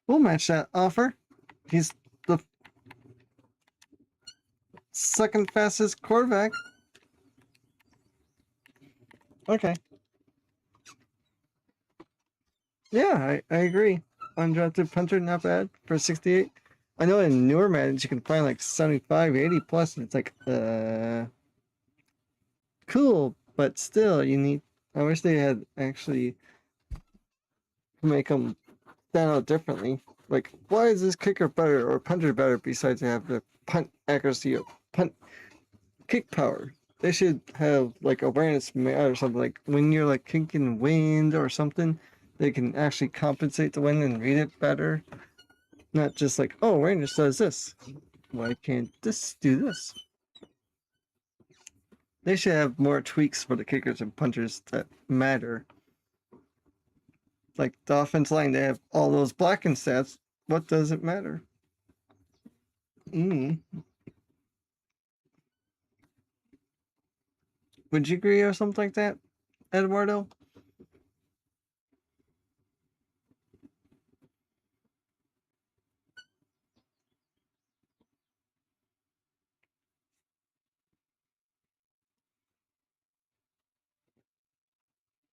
We'll match that offer. He's the second fastest quarterback. Okay. Yeah, I agree. Undrafted punter, not bad for 68. I know in newer Maddens you can find like 75, 80 plus, and it's like, cool, but still, you need. I wish they had actually make them stand out differently. Like, why is this kicker better or punter better besides they have the punt accuracy or punt kick power? They should have like awareness or something. Like when you're like kicking wind or something, they can actually compensate the wind and read it better. Not just like, oh, awareness does this. Why can't this do this? They should have more tweaks for the kickers and punters that matter. Like the offense line, they have all those blocking stats. What does it matter? Would you agree or something like that, Eduardo?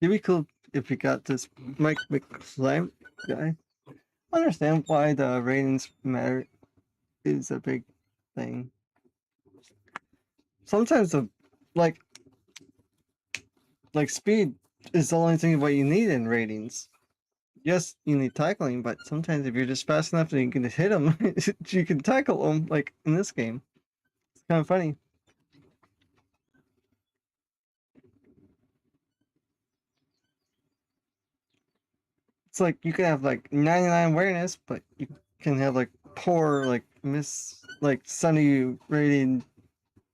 It'd be cool if we got this Mike McClymont guy. I understand why the ratings matter is a big thing. Sometimes the like speed is the only thing what you need in ratings. Yes, you need tackling, but sometimes if you're just fast enough and you can hit them, you can tackle them. Like in this game, it's kind of funny. It's like you can have like 99 awareness, but you can have like poor like 70 rated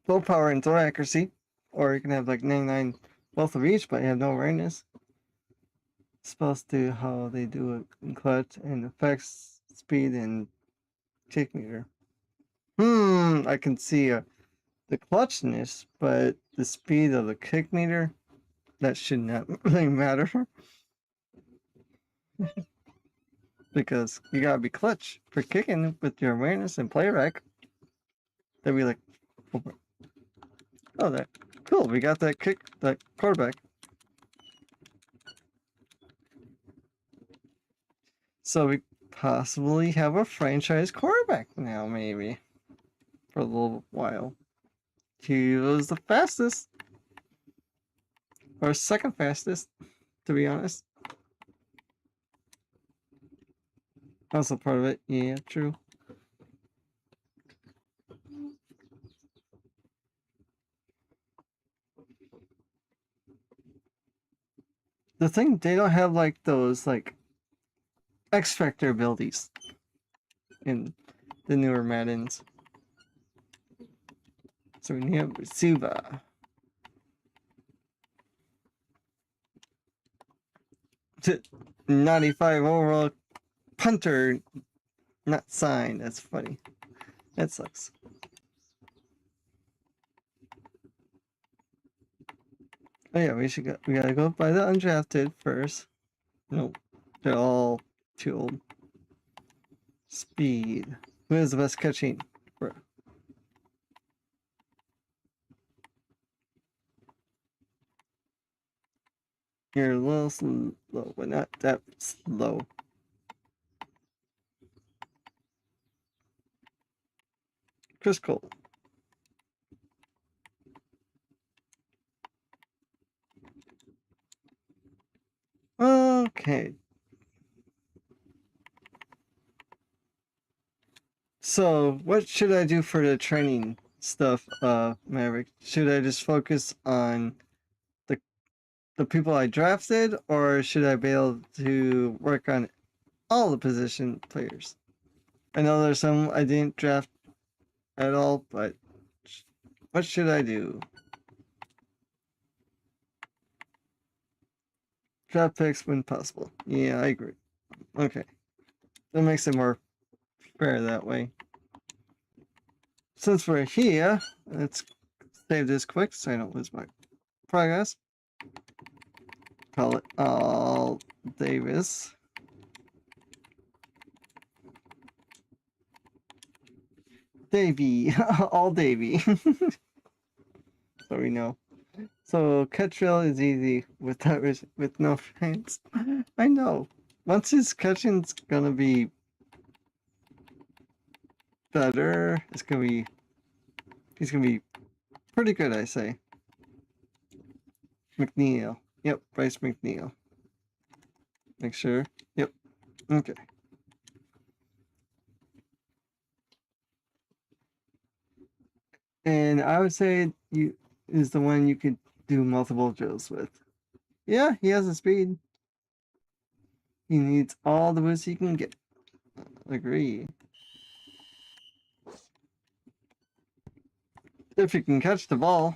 willpower and throw accuracy, or you can have like 99 both of each, but you have no awareness. It's supposed to how they do it in clutch and affects speed and kick meter. I can see the clutchness, but the speed of the kick meter, that should not really matter. Because you gotta be clutch for kicking with your awareness and play rec. They'd be like, oh, that cool. We got that quarterback. So we possibly have a franchise quarterback now, maybe for a little while. He was the fastest, or second fastest, to be honest. Also part of it. Yeah, true. The thing, they don't have like those like X Factor abilities in the newer Maddens. So we have Suva. 95 overall punter, not signed. That's funny. That sucks. Oh yeah, we gotta go by the undrafted first. Nope, they're all too old. Speed. Who has the best catching? You're a little slow, but not that slow. Chris Cole. Okay. So, what should I do for the training stuff, Maverick? Should I just focus on the people I drafted, or should I be able to work on all the position players? I know there's some I didn't draft at all, but what should I do? Draft picks when possible. Yeah, I agree. Okay. That makes it more fair that way. Since we're here, let's save this quick so I don't lose my progress. Call it all Davis. Davy. All Davy. So we know. So Ketrel is easy with no hands. I know. Once his catching's gonna be better, he's gonna be pretty good, I say. McNeil. Yep, Bryce McNeil. Make sure. Yep. Okay. And I would say you is the one you could do multiple drills with. Yeah, he has the speed. He needs all the boosts he can get. Agree. If he can catch the ball.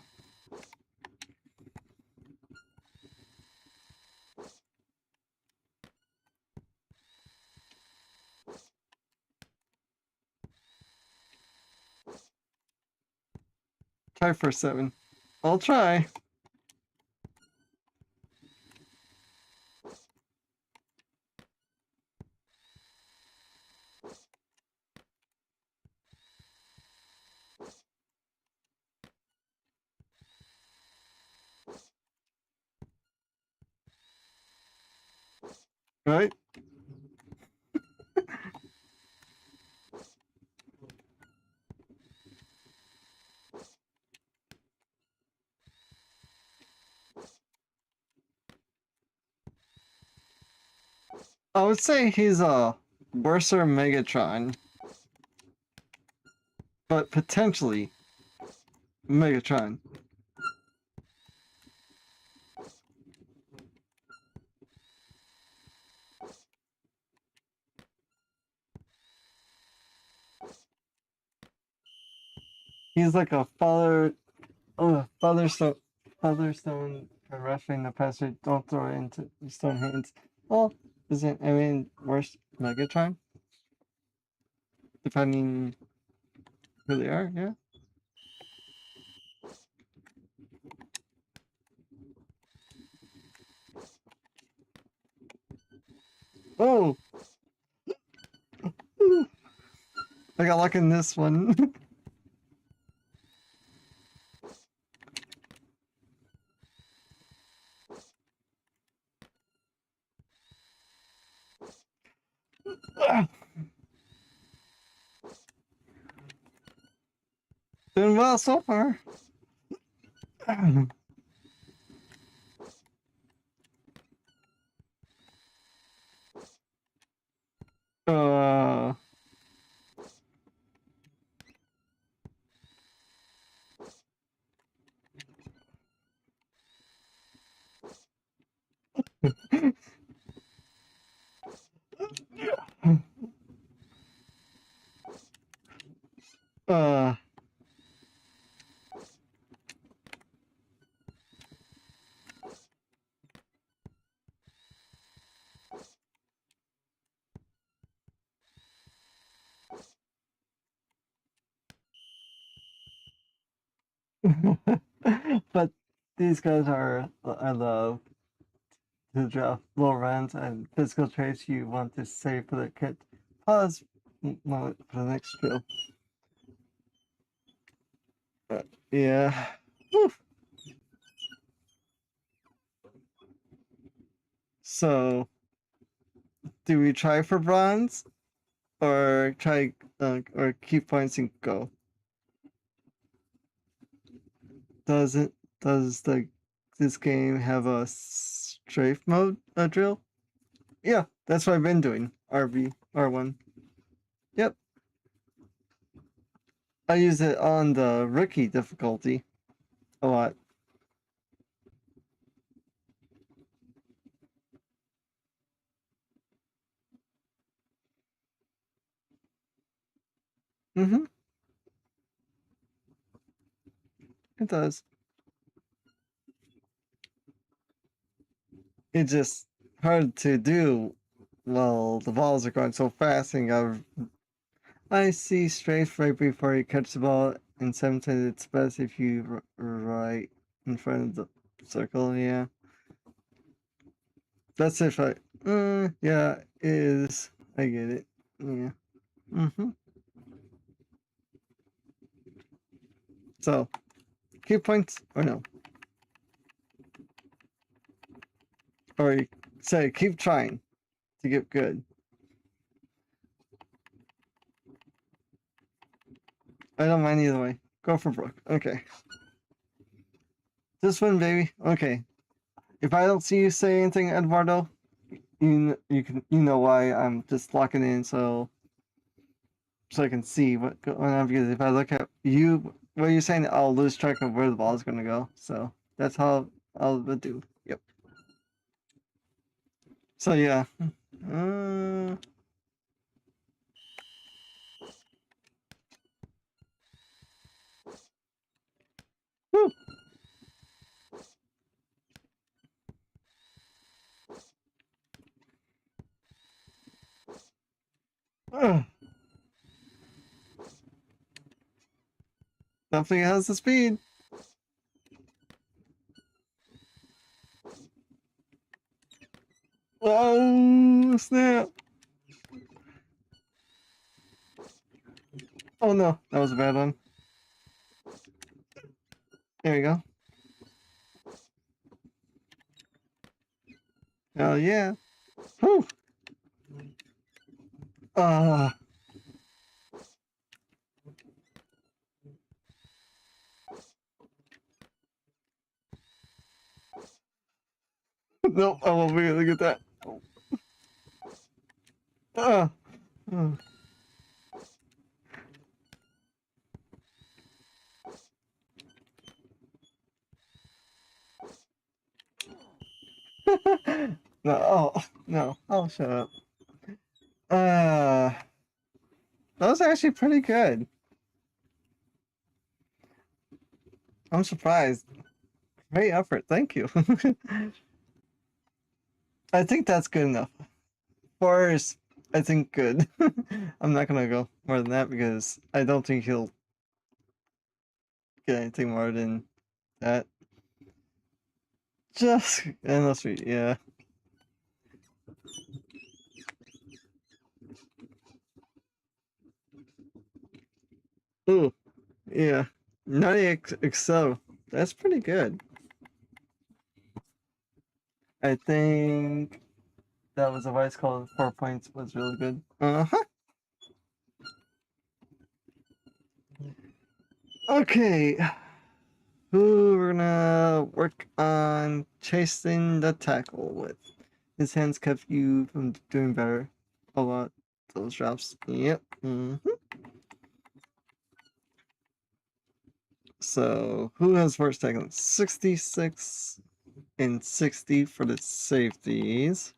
Try for 7. I'll try. Right? I would say he's a worser Megatron, but potentially Megatron. He's like a father stone for roughing the passer. Don't throw it into stone hands. Well, isn't I mean worse Megatron? Depending who they are, yeah. Oh, I got luck in this one. Doing well so far. Uh, uh, but these guys are, I love to draft low runs and physical traits you want to save for the kit. Pause moment for the next drill. Yeah. Whew. So, do we try for bronze or try or keep points and go? Does this game have a strafe mode drill? Yeah, that's what I've been doing. RB R1. Yep. I use it on the rookie difficulty a lot. Mm-hmm. It does. It's just hard to do while the balls are going so fast and I see strafe right before you catch the ball, and sometimes it's best if you right in front of the circle, yeah. That's if yeah, it is. I get it. Yeah. Mm-hmm. So, keep points or no? Or you say keep trying to get good. I don't mind either way. Go for Brooke. Okay. This one, baby. Okay. If I don't see you say anything, Eduardo, you know why I'm just locking in so I can see what going on, because if I look at what you're saying, I'll lose track of where the ball is gonna go. So that's how I'll do. Yep. So yeah. Uh, whew. Ugh. Definitely has the speed. Oh snap! Oh no, that was a bad one. There we go. Hell yeah. Whew. Uh, nope, I won't be able to get that. Uh, uh. No, oh, no, I'll shut up. That was actually pretty good. I'm surprised. Great effort, thank you. I think that's good enough. Forrest, I think good. I'm not gonna go more than that because I don't think he'll get anything more than that. Just unless we, yeah. Ooh, yeah. Nutty Excel. That's pretty good. I think that was a vice call. 4 points was really good. Uh-huh. Okay. Who we're gonna work on chasing the tackle with? His hands kept you from doing better. A lot. Those drops. Yep. So who has first tackle? 66 and 60 for the safeties.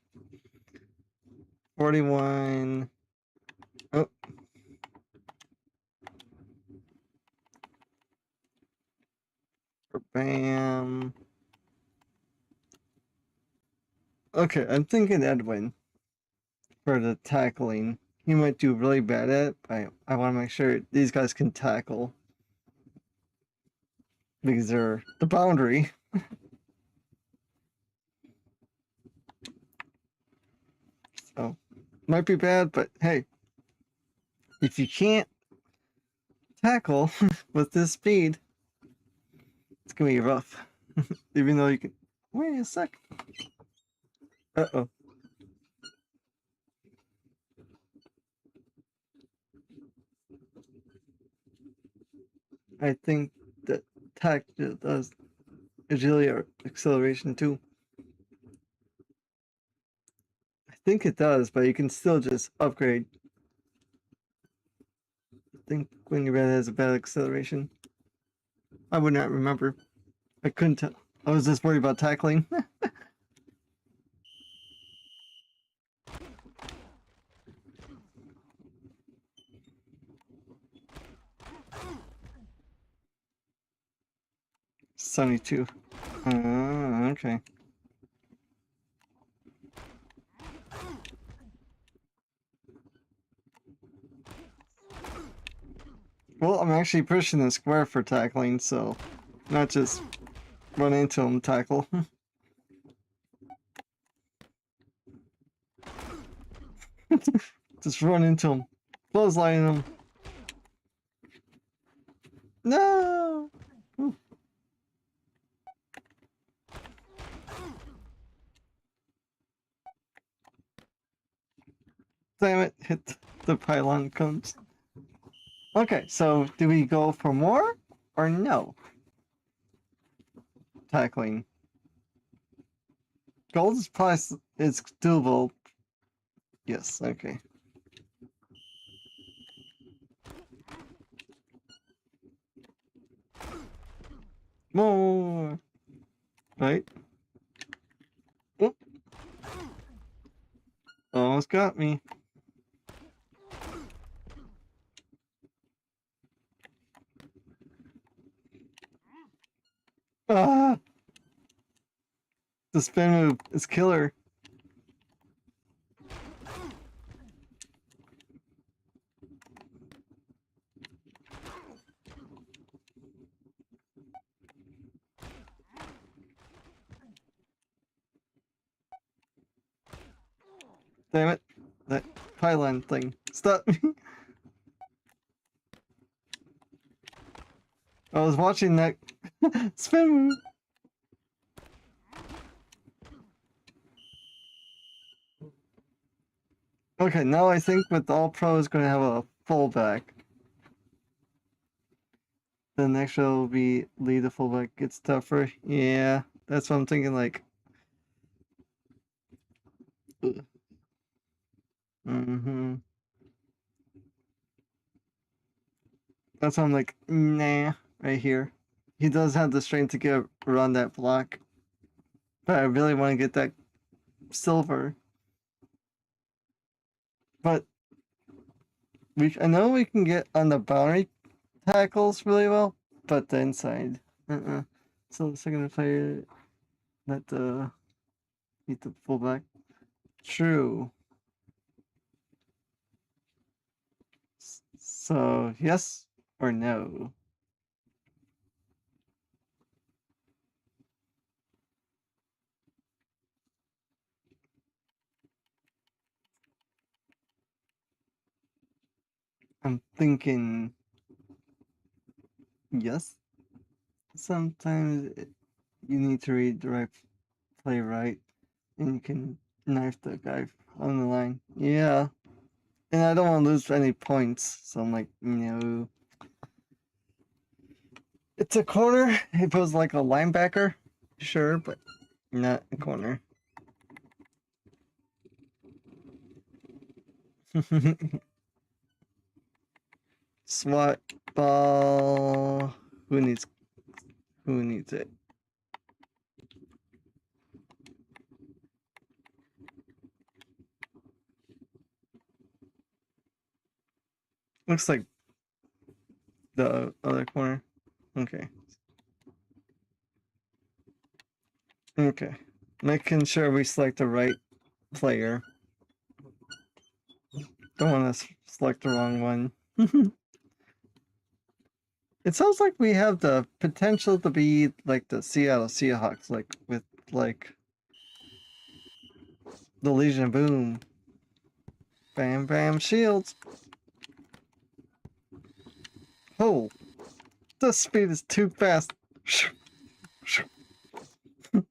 41. Oh. For Bam. Okay, I'm thinking Edwin for the tackling. He might do really bad at it, but I want to make sure these guys can tackle. Because they're the boundary. So, might be bad, but hey, if you can't tackle with this speed, it's gonna be rough. Even though you can. Wait a sec. Uh-oh. I think that tack does agility or acceleration too. I think it does, but you can still just upgrade. I think when your bad has a bad acceleration. I would not remember. I couldn't tell. I was just worried about tackling. 72. Okay. Well, I'm actually pushing the square for tackling, so not just run into him, tackle. Just run into him. Clothesline him. No! Ooh. Damn it, hit the pylon comes. Okay, so do we go for more or no? Tackling. Gold is probably is doable. Yes, okay. More. Right? Oop. Almost got me. Ah! The spin move is killer. Damn it. That pylon thing. Stop me. I was watching that spin move. Okay, now I think with all pros going to have a fullback. The next show will be lead the fullback gets tougher. Yeah, that's what I'm thinking. Like, mm-hmm. That's why I'm like, nah, right here. He does have the strength to get around that block, but I really want to get that silver. But I know we can get on the boundary tackles really well, but the inside, So the second player, let the beat the fullback. True. So yes or no? I'm thinking yes. Sometimes you need to read the right play right, and you can knife the guy on the line. Yeah, and I don't want to lose any points, so I'm like, no. It's a corner. If it was like a linebacker, sure, but not a corner. SWAT ball. Who needs? Who needs it? Looks like the other corner. Okay. Okay. Making sure we select the right player. Don't want to select the wrong one. It sounds like we have the potential to be like the Seattle Seahawks, like with like the Legion of Boom. Bam bam shields. Oh, the speed is too fast. I'm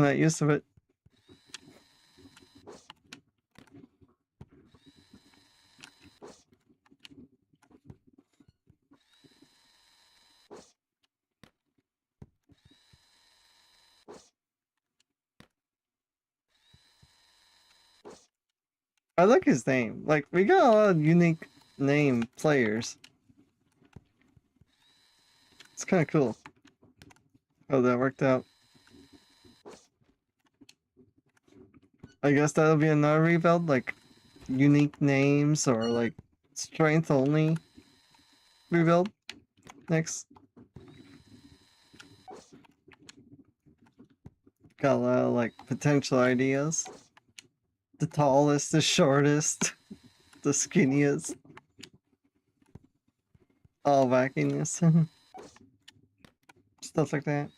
not used to it. I like his name. Like, we got a lot of unique name players. It's kind of cool how that worked out. I guess that'll be another rebuild, like unique names or like strength only rebuild next. Got a lot of like potential ideas. The tallest, the shortest, the skinniest. All wackiness. Stuff like that.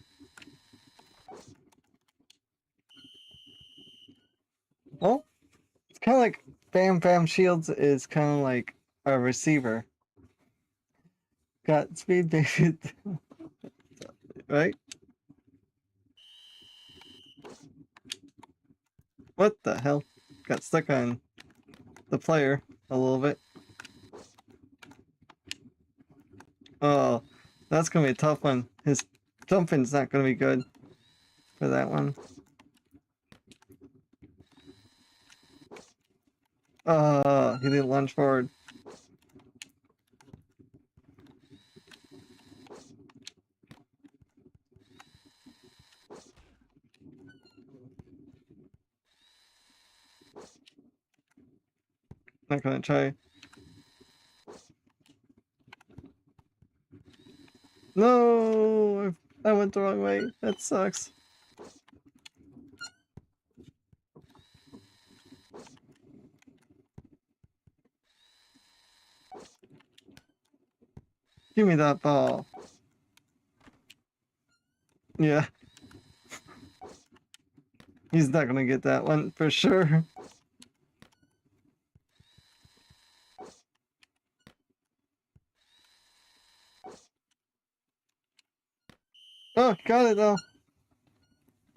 Well, it's kind of like Bam Bam Shields is kind of like a receiver. Got speed, David. Right? What the hell? Got stuck on the player a little bit. Oh, that's gonna be a tough one. His jumping's not gonna be good for that one. He didn't lunge forward. Not gonna try. No! I went the wrong way. That sucks. Give me that ball. Yeah. He's not gonna get that one for sure. Oh, got it though.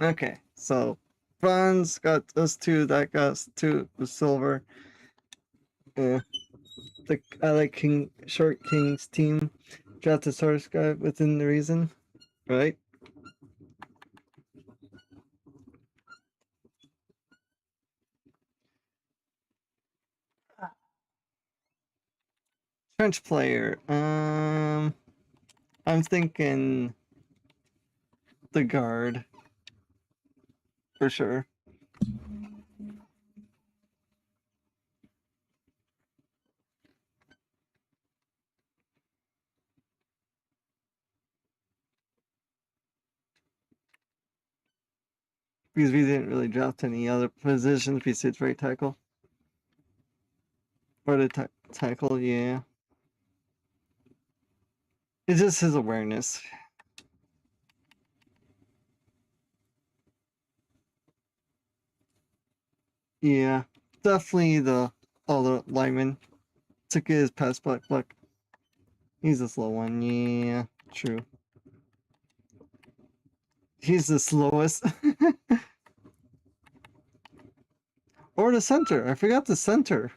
Okay, so bronze got us 2, that got us 2 with silver. Yeah. I like Short King's team. Got the source guy within the reason, right? French player. I'm thinking the guard for sure. Because we didn't really draft any other positions besides right tackle. Or the tackle, yeah. It's just his awareness. Yeah, definitely the other lineman to get his pass block. He's a slow one. Yeah, true. He's the slowest. Or the center. I forgot the center.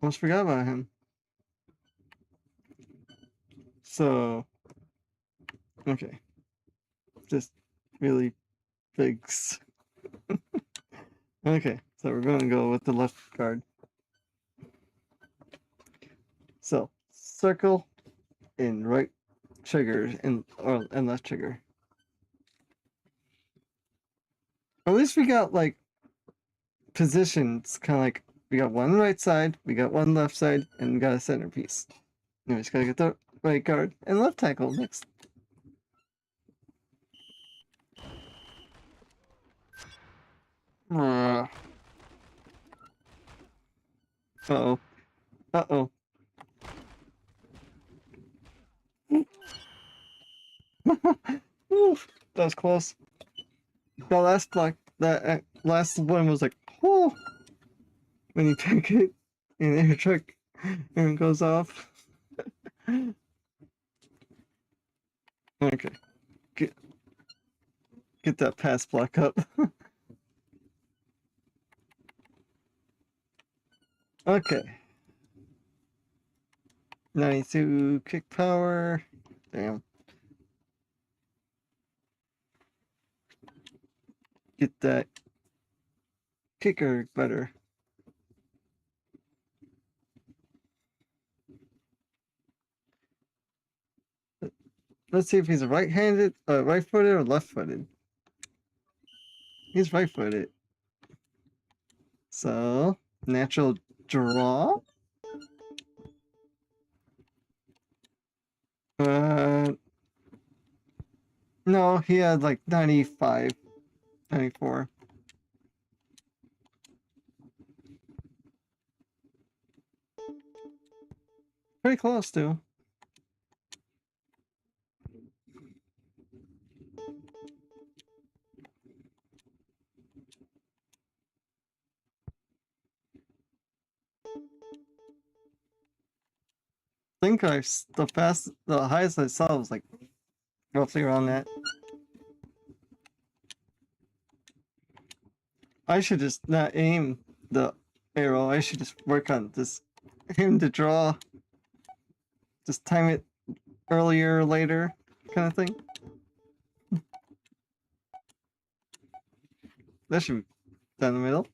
Almost forgot about him. So, okay. Just really bigs. Okay, so we're going to go with the left guard. So, circle and right trigger and left trigger. At least we got like positions, kind of like we got one right side, we got one left side, and we got a centerpiece. And we just gotta get the right guard and left tackle next. Uh-oh. Uh-oh. Oof, that was close. The last block, that last one was like, oh, when you take it in air truck and it goes off. Okay, get that pass block up. Okay. 92 kick power. Damn. Get that kicker better. Let's see if he's right-handed, right-footed or left-footed. He's right-footed. So, natural draw. No, he had like 95, 94. Pretty close, too. I think the highest I saw was like roughly around that. I should just not aim the arrow. I should just work on this, aim to draw. Just time it earlier or later, kind of thing. That should be down the middle.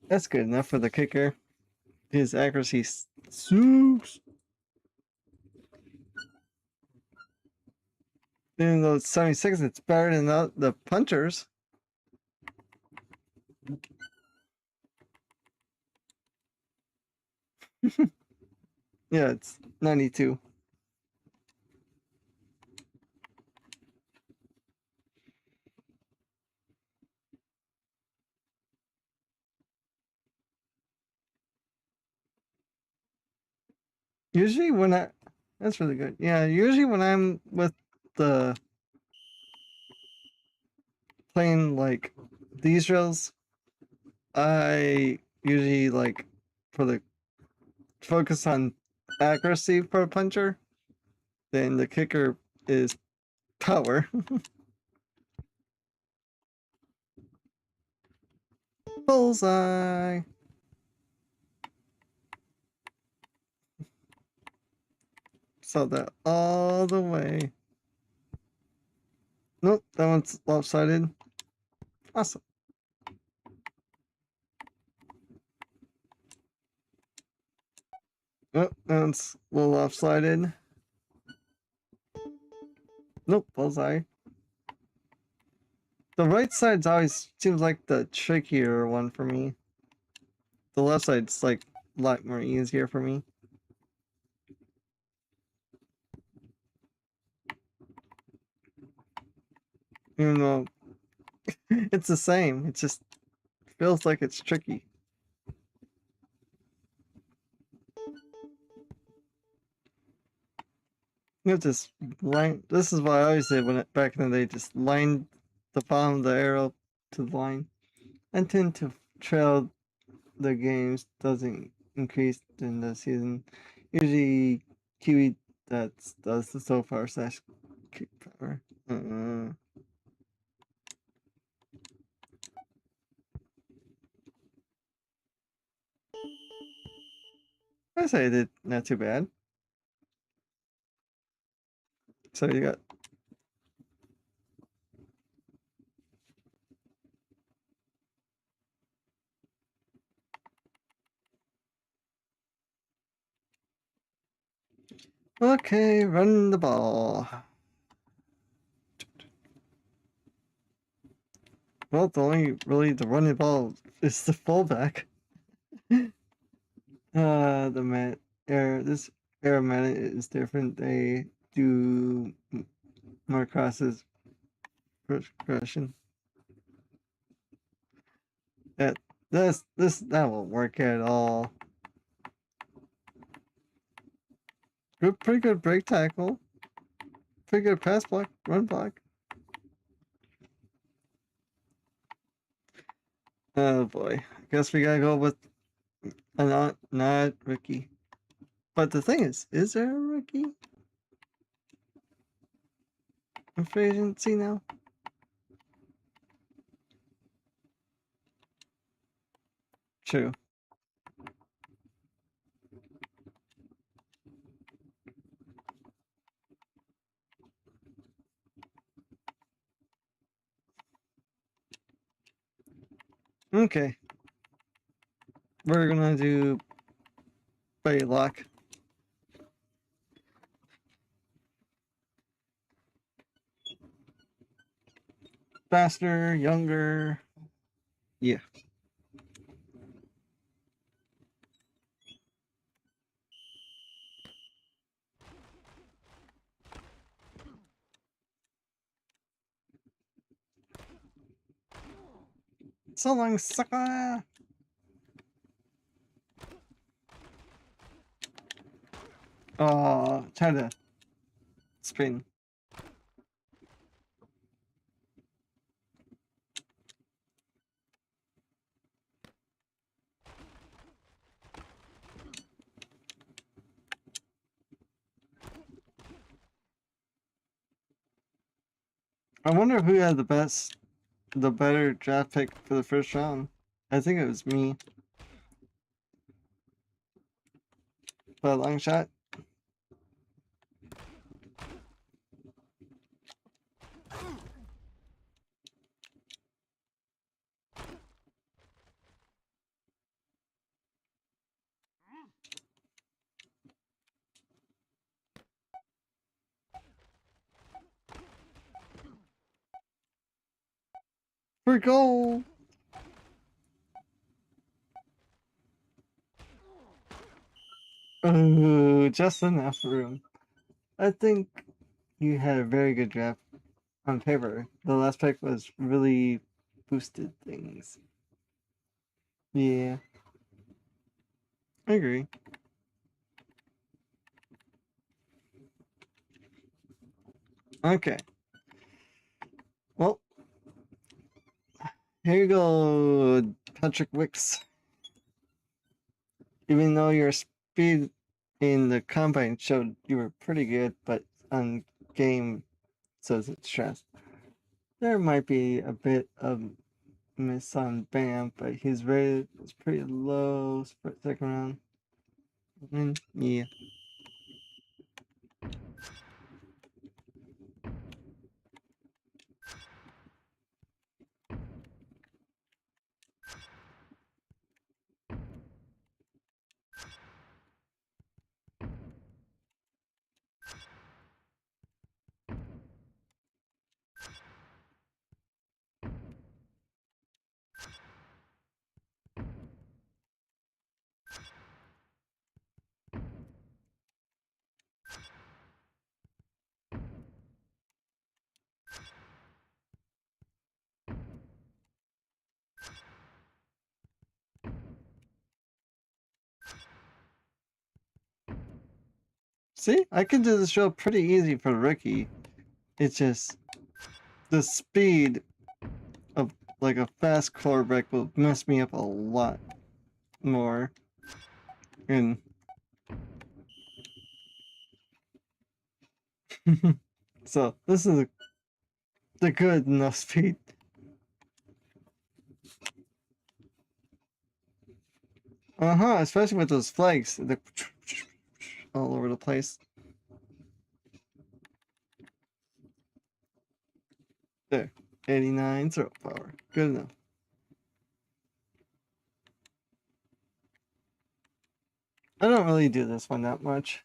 That's good enough for the kicker. His accuracy sucks. Even though it's 76, it's better than the punchers. Yeah, it's 92. Usually when that's really good. Yeah, usually when I'm with the playing like these drills, I usually like for the focus on accuracy for a puncher, then the kicker is power. Bullseye. Saw that all the way. Nope, that one's lopsided. Awesome. Oh, that one's a little lopsided. Nope, bullseye. The right side's always seems like the trickier one for me. The left side's like a lot more easier for me. Even though it's the same, it just feels like it's tricky. You have this line. This is what I always did when back in the day. Just line the bottom of the arrow to the line. I tend to trail the games doesn't increase in the season. Usually, Kiwi does the so far slash kick power. I say I did not too bad. So you got okay, run the ball. Well, the only really the running ball is the fullback. The man air this aeromatic is different. They do more crosses progression. That that won't work at all. Pretty good break tackle. Pretty good pass block, run block. Oh boy, I guess we gotta go with a not rookie. But the thing is there a rookie in free agency now? True. Okay. We're gonna do Baylock. Faster, younger. Yeah. So long, sucker! Oh, try to spin. I wonder who had the better draft pick for the first round. I think it was me. But a long shot. For goal! Ooh, just enough room. I think you had a very good draft on paper. The last pick was really boosted things. Yeah. I agree. Okay. Well, here you go, Patrick Wicks. Even though your speed in the combine showed you were pretty good, but on game says it's stressed. There might be a bit of miss on Bam, but his rate is pretty low for second round. Yeah. See, I can do this drill pretty easy for the rookie. It's just the speed of like a fast quarterback will mess me up a lot more. And so this is the good enough speed. Especially with those flags all over the place. There, 89 throw power, good enough. I don't really do this one that much.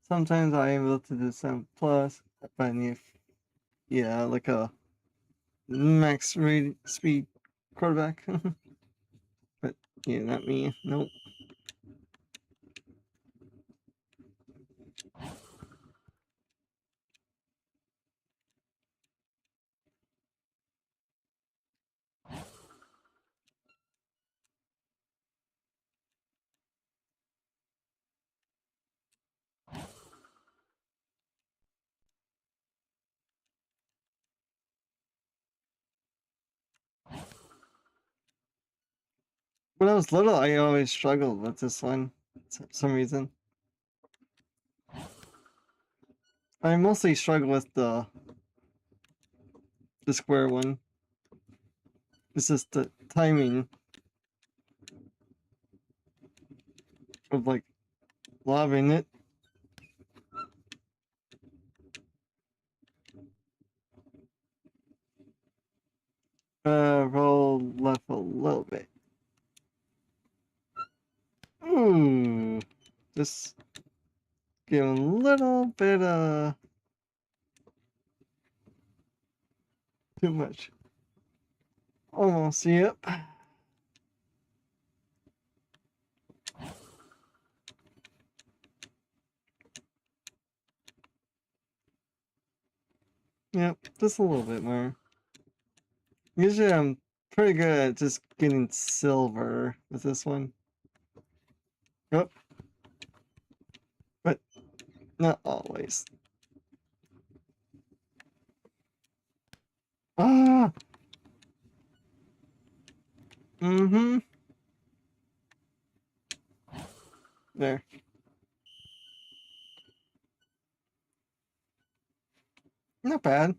Sometimes I am able to do some plus, but if yeah, like a max speed quarterback. But yeah, not me. Nope. When I was little, I always struggled with this one for some reason. I mostly struggle with the square one. It's just the timing of like lobbing it. Roll left a little bit. Ooh, just give a little bit too much. Almost, yep. Yep, just a little bit more. Usually I'm pretty good at just getting silver with this one. Yep. But not always. Ah! Mm-hmm. There. Not bad.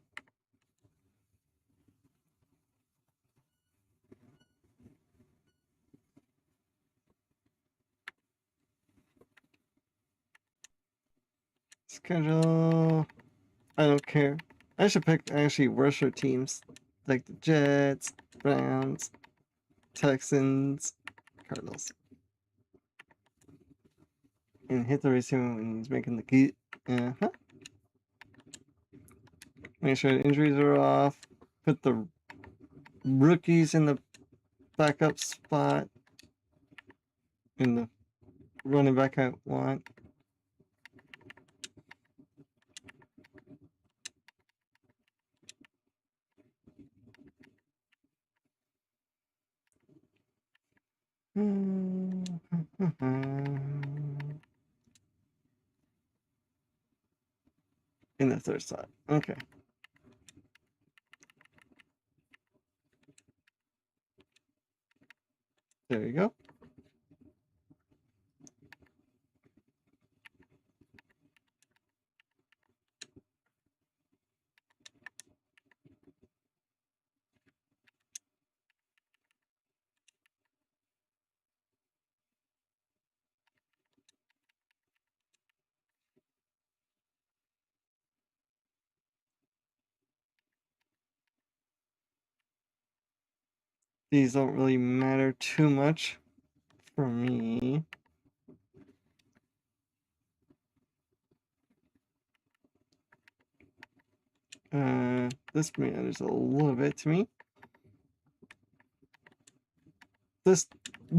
Schedule. I don't care. I should pick actually worse teams. Like the Jets, Browns, Texans, Cardinals. And hit the receiver when he's making the key. Uh-huh. Make sure the injuries are off. Put the rookies in the backup spot. In the running back I want. In the third slot. Okay. There you go. these don't really matter too much for me. This matters a little bit to me. This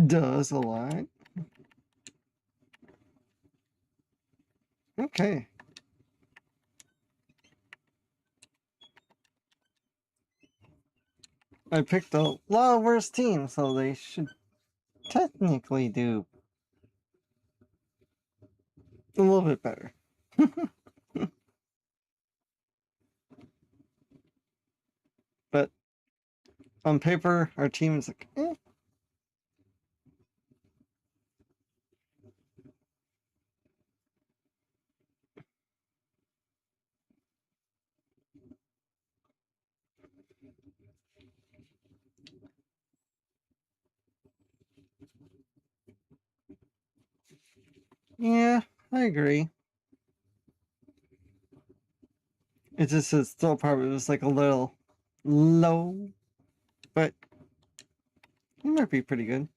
does a lot. Okay. I picked a lot of worse teams, so they should technically do a little bit better. But on paper, our team is like, eh. Yeah, I agree. It just says still probably was like a little low, but it might be pretty good.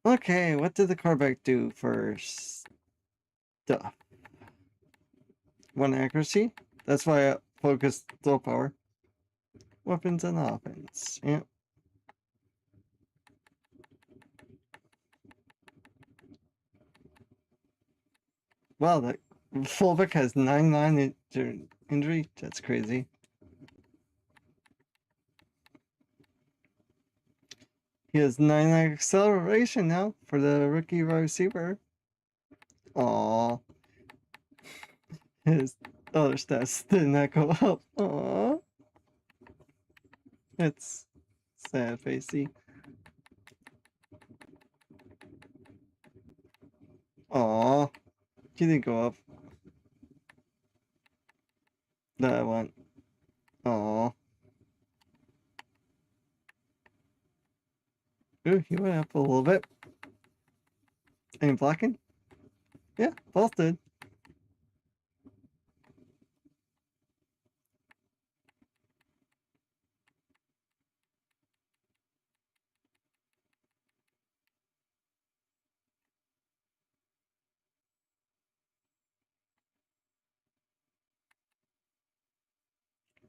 Okay, what did the quarterback do for stuff? 1 accuracy. That's why I focused throw power. Weapons and offense. Yep. Wow, that fullback has 99 injury. That's crazy. He has 99 acceleration now for the rookie receiver. Aww. His other stats did not go up. Aww. It's sad facey. Aww. He didn't go up. That one. Aww. Ooh, he went up a little bit. Any blocking? Yeah, both did.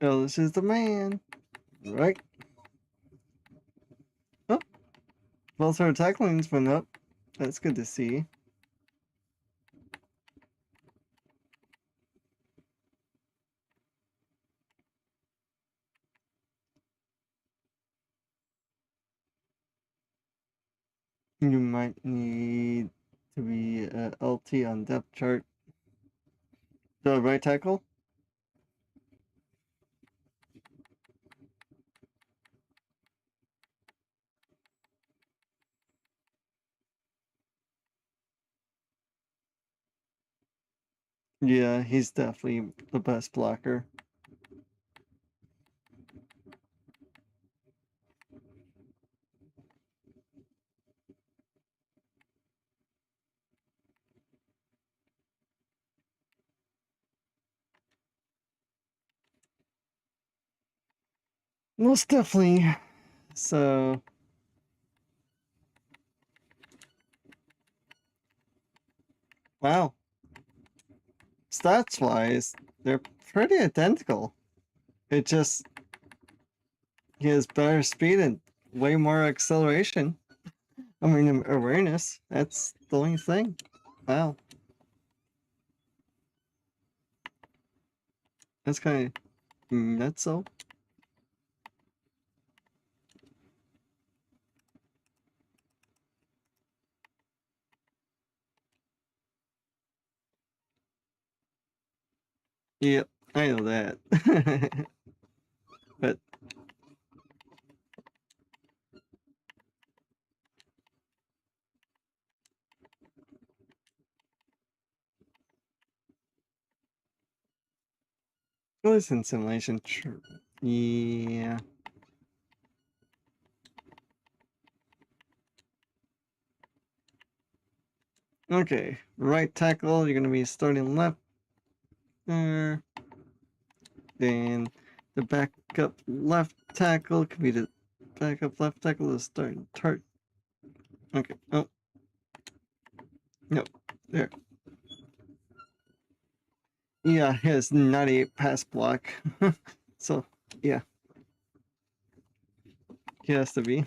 Oh, this is the man. Right. Oh, both our tacklings went up. That's good to see. You might need to be LT on depth chart. The right tackle? Yeah, he's definitely the best blocker. Most definitely. So, wow. Stats wise, they're pretty identical. It just, he has better speed and way more acceleration. I mean, awareness. That's the only thing. Wow. That's kind of nuts, so. Yep, I know that. But it was in simulation. Yeah. Okay, right tackle, you're going to be starting left there. Then the backup left tackle could be the Backup left tackle is starting tart. Okay. Oh. Nope. There. Yeah, he has 98 pass block. So, yeah. He has to be.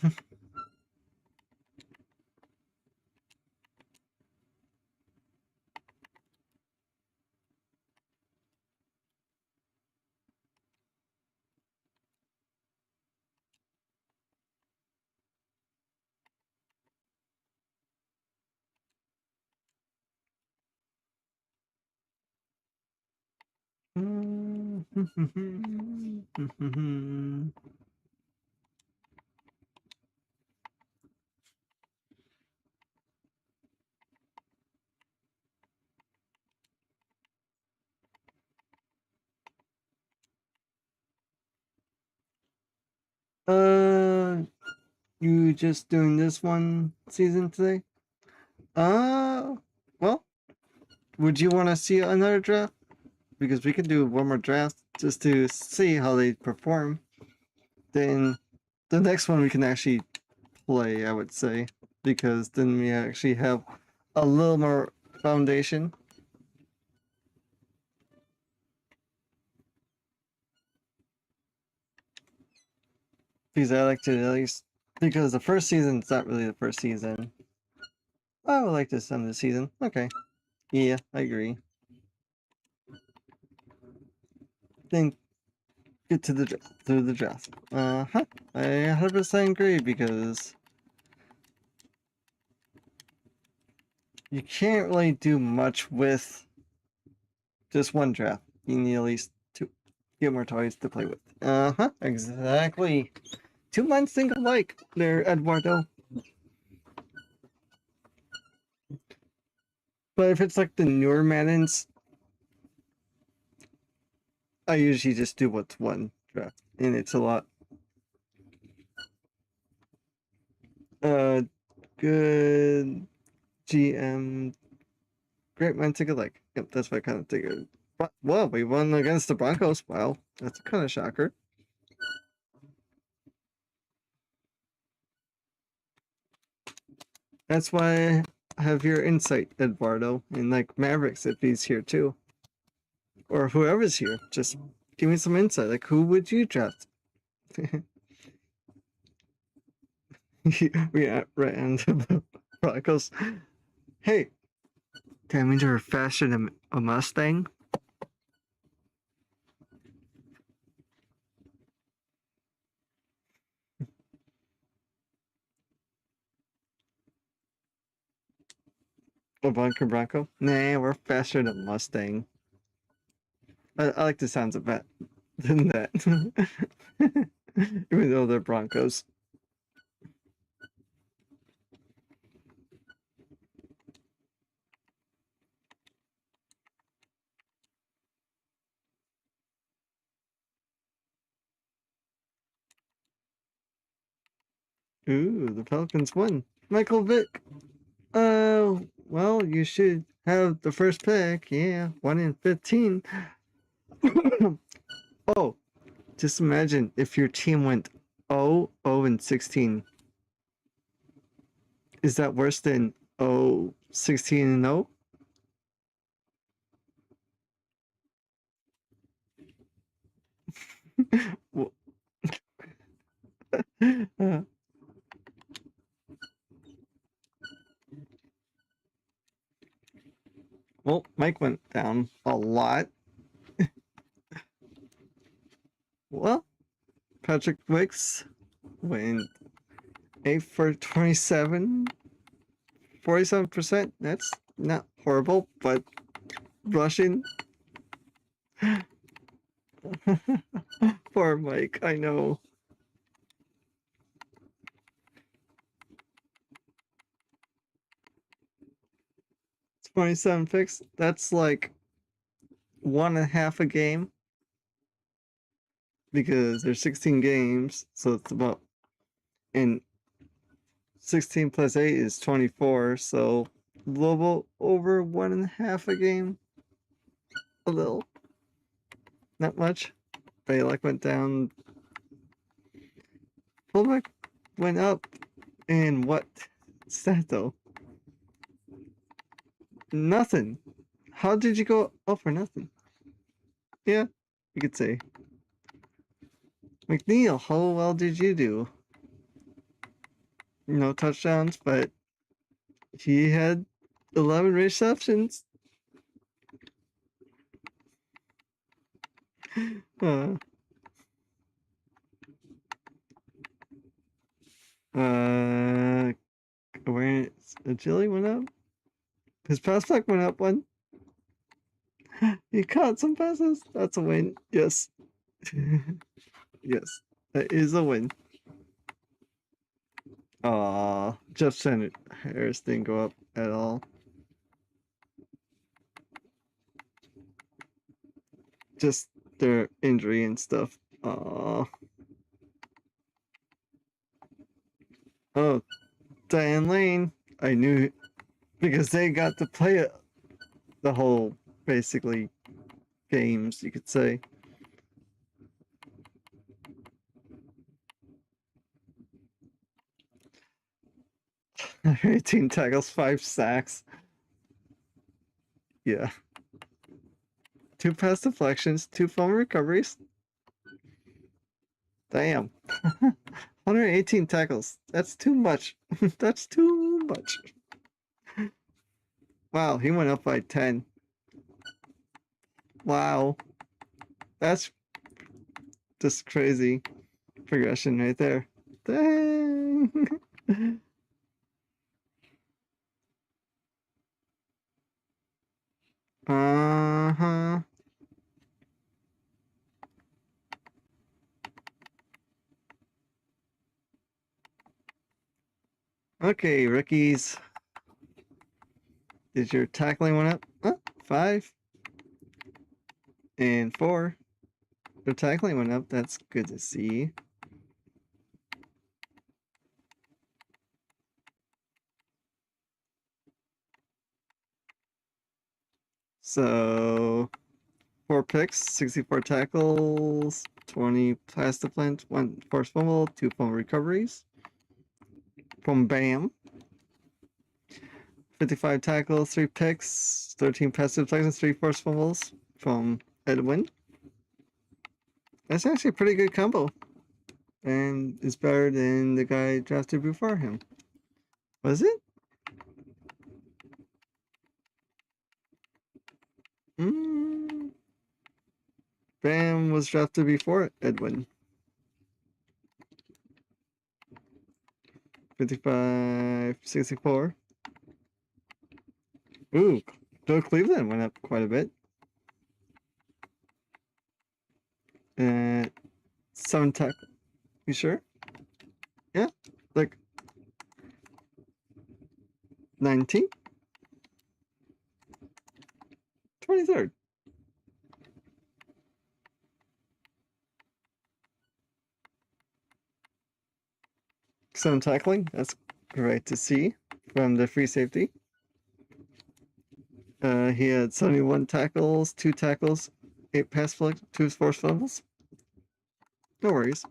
You just doing this one season today? Well, would you want to see another draft? Because we could do one more draft just to see how they perform. Then the next one we can actually play, I would say, because then we actually have a little more foundation. Because I like to at least, because the first season's not really the first season. I would like this end of the season. Okay. Yeah, I agree. Then get to the through the draft. I 100% agree because you can't really do much with just one draft. You need at least two. Get more toys to play with. Exactly. 2 months think alike there, Eduardo. But if it's like the newer Maddens, I usually just do what's one draft, and it's a lot. Good GM. Great mind think alike. Yep, that's what I kind of figured. But, well, we won against the Broncos. Wow, that's kind of shocker. That's why I have your insight, Eduardo, and like Mavericks if he's here too. Or whoever's here. Just give me some insight. Like, who would you draft? We right into the Broncos. Hey, that means you're faster than a Mustang? A bunker Bronco? Nah, we're faster than Mustang. I like the sounds of that than that. Even though they're Broncos. Ooh, the Pelicans won. Michael Vick. Well, you should have the first pick. Yeah, 1 in 15. Oh, just imagine if your team went 0 and 16. Is that worse than 16 and 0? Well, well, Mike went down a lot. Well, Patrick Wicks went 8 for 27, 47%. That's not horrible, but rushing. Poor Mike, I know. 27 picks. That's like 1.5 a game because there's 16 games, so it's about, and 16 plus 8 is 24, so a little over 1.5 a game. A little, not much. Balak went down. Fullback went up in what stat though? Nothing. How did you go up for nothing? Yeah, you could say. McNeil, how well did you do? No touchdowns, but he had 11 receptions. Awareness, agility went up. His pass block went up one. He caught some passes. That's a win. Yes. Yes, that is a win. Jeff Harris didn't go up at all. Just their injury and stuff. Oh, Diane Lane. I knew because they got to play it the whole basically games, you could say. 18 tackles, 5 sacks. Yeah. 2 pass deflections, 2 fumble recoveries. Damn. 118 tackles. That's too much. That's too much. Wow, he went up by 10. Wow. That's just crazy progression right there. Dang. Uh-huh. Okay, rookies. Did your tackling went up? 5 and 4. Your tackling went up. That's good to see. So 4 picks, 64 tackles, 20 pass defense, 1 forced fumble, 2 fumble recoveries from Bam. 55 tackles, 3 picks, 13 pass deflections, 3 forced fumbles from Edwin. That's actually a pretty good combo. And it's better than the guy drafted before him. Was it? Bam was drafted before Edwin. 55, 64. Ooh, Joe Cleveland went up quite a bit. 7 tackles. You sure? Yeah, like 19? 23rd. Some tackling. That's great to see from the free safety. He had 71 tackles, 2 tackles, 8 pass flicks, 2 forced fumbles. No worries.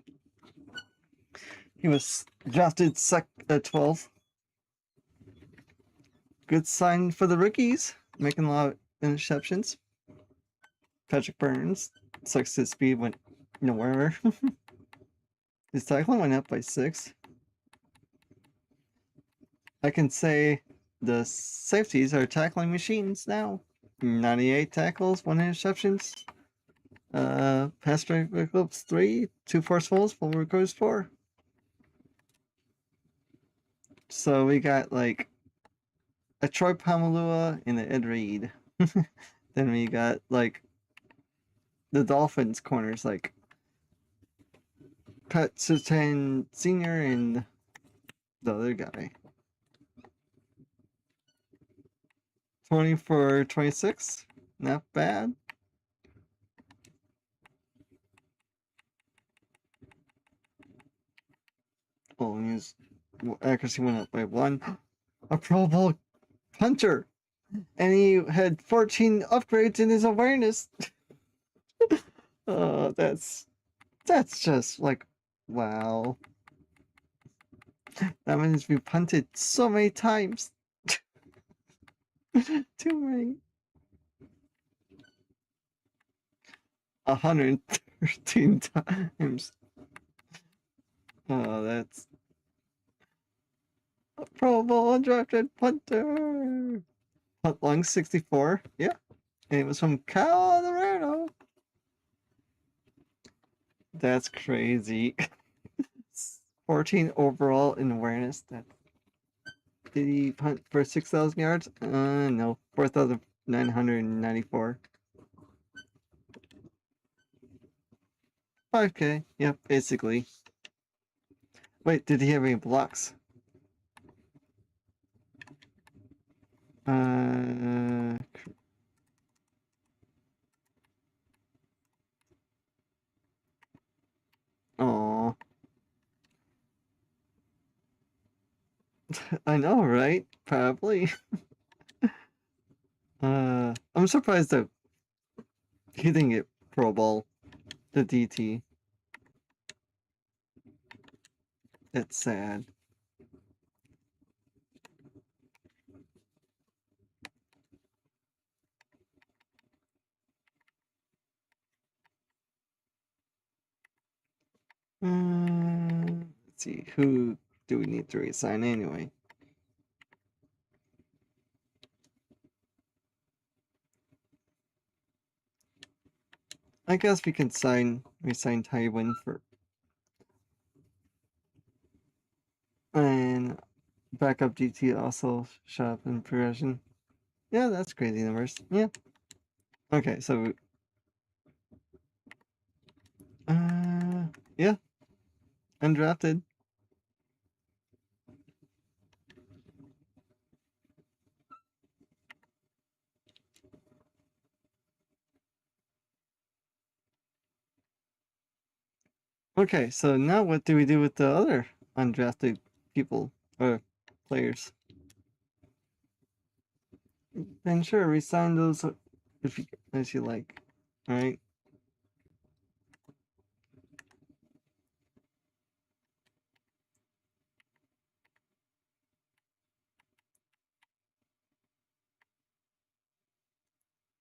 He was drafted 12th. Good sign for the rookies, making a lot of interceptions. Patrick Burns, sucks his speed went nowhere. His tackling went up by 6. I can say the safeties are tackling machines now. 98 tackles, 1 interceptions. Pass breakups 3, 2 forced fumbles, fumble recoveries 4. So we got like a Troy Pamalua and an Ed Reed. Then we got like the Dolphins corners like Pat Surtain Sr. and the other guy. 20 for 26. Not bad. Oh, his accuracy went up by 1. A Pro Bowl punter. And he had 14 upgrades in his awareness. That's just like, wow. That means we punted so many times. Too many. 113 times. Oh, that's a Pro Bowl undrafted punter. Punt long 64. Yeah. And it was from Colorado. That's crazy. 14 overall in awareness. Did he punt for 6,000 yards? No. 4,994. 5K. Yep, basically. Wait, did he have any blocks? Oh, I know, right? Probably. I'm surprised that he didn't get Pro Bowl, the DT. That's sad. Let's see, who do we need to resign anyway? I guess we can resign Tywin for and backup DT also shut up in progression. Yeah, that's crazy numbers. Yeah. Okay, so yeah, undrafted. Okay, so now what do we do with the other undrafted people or players? Then sure, resign those if you, as you like. All right.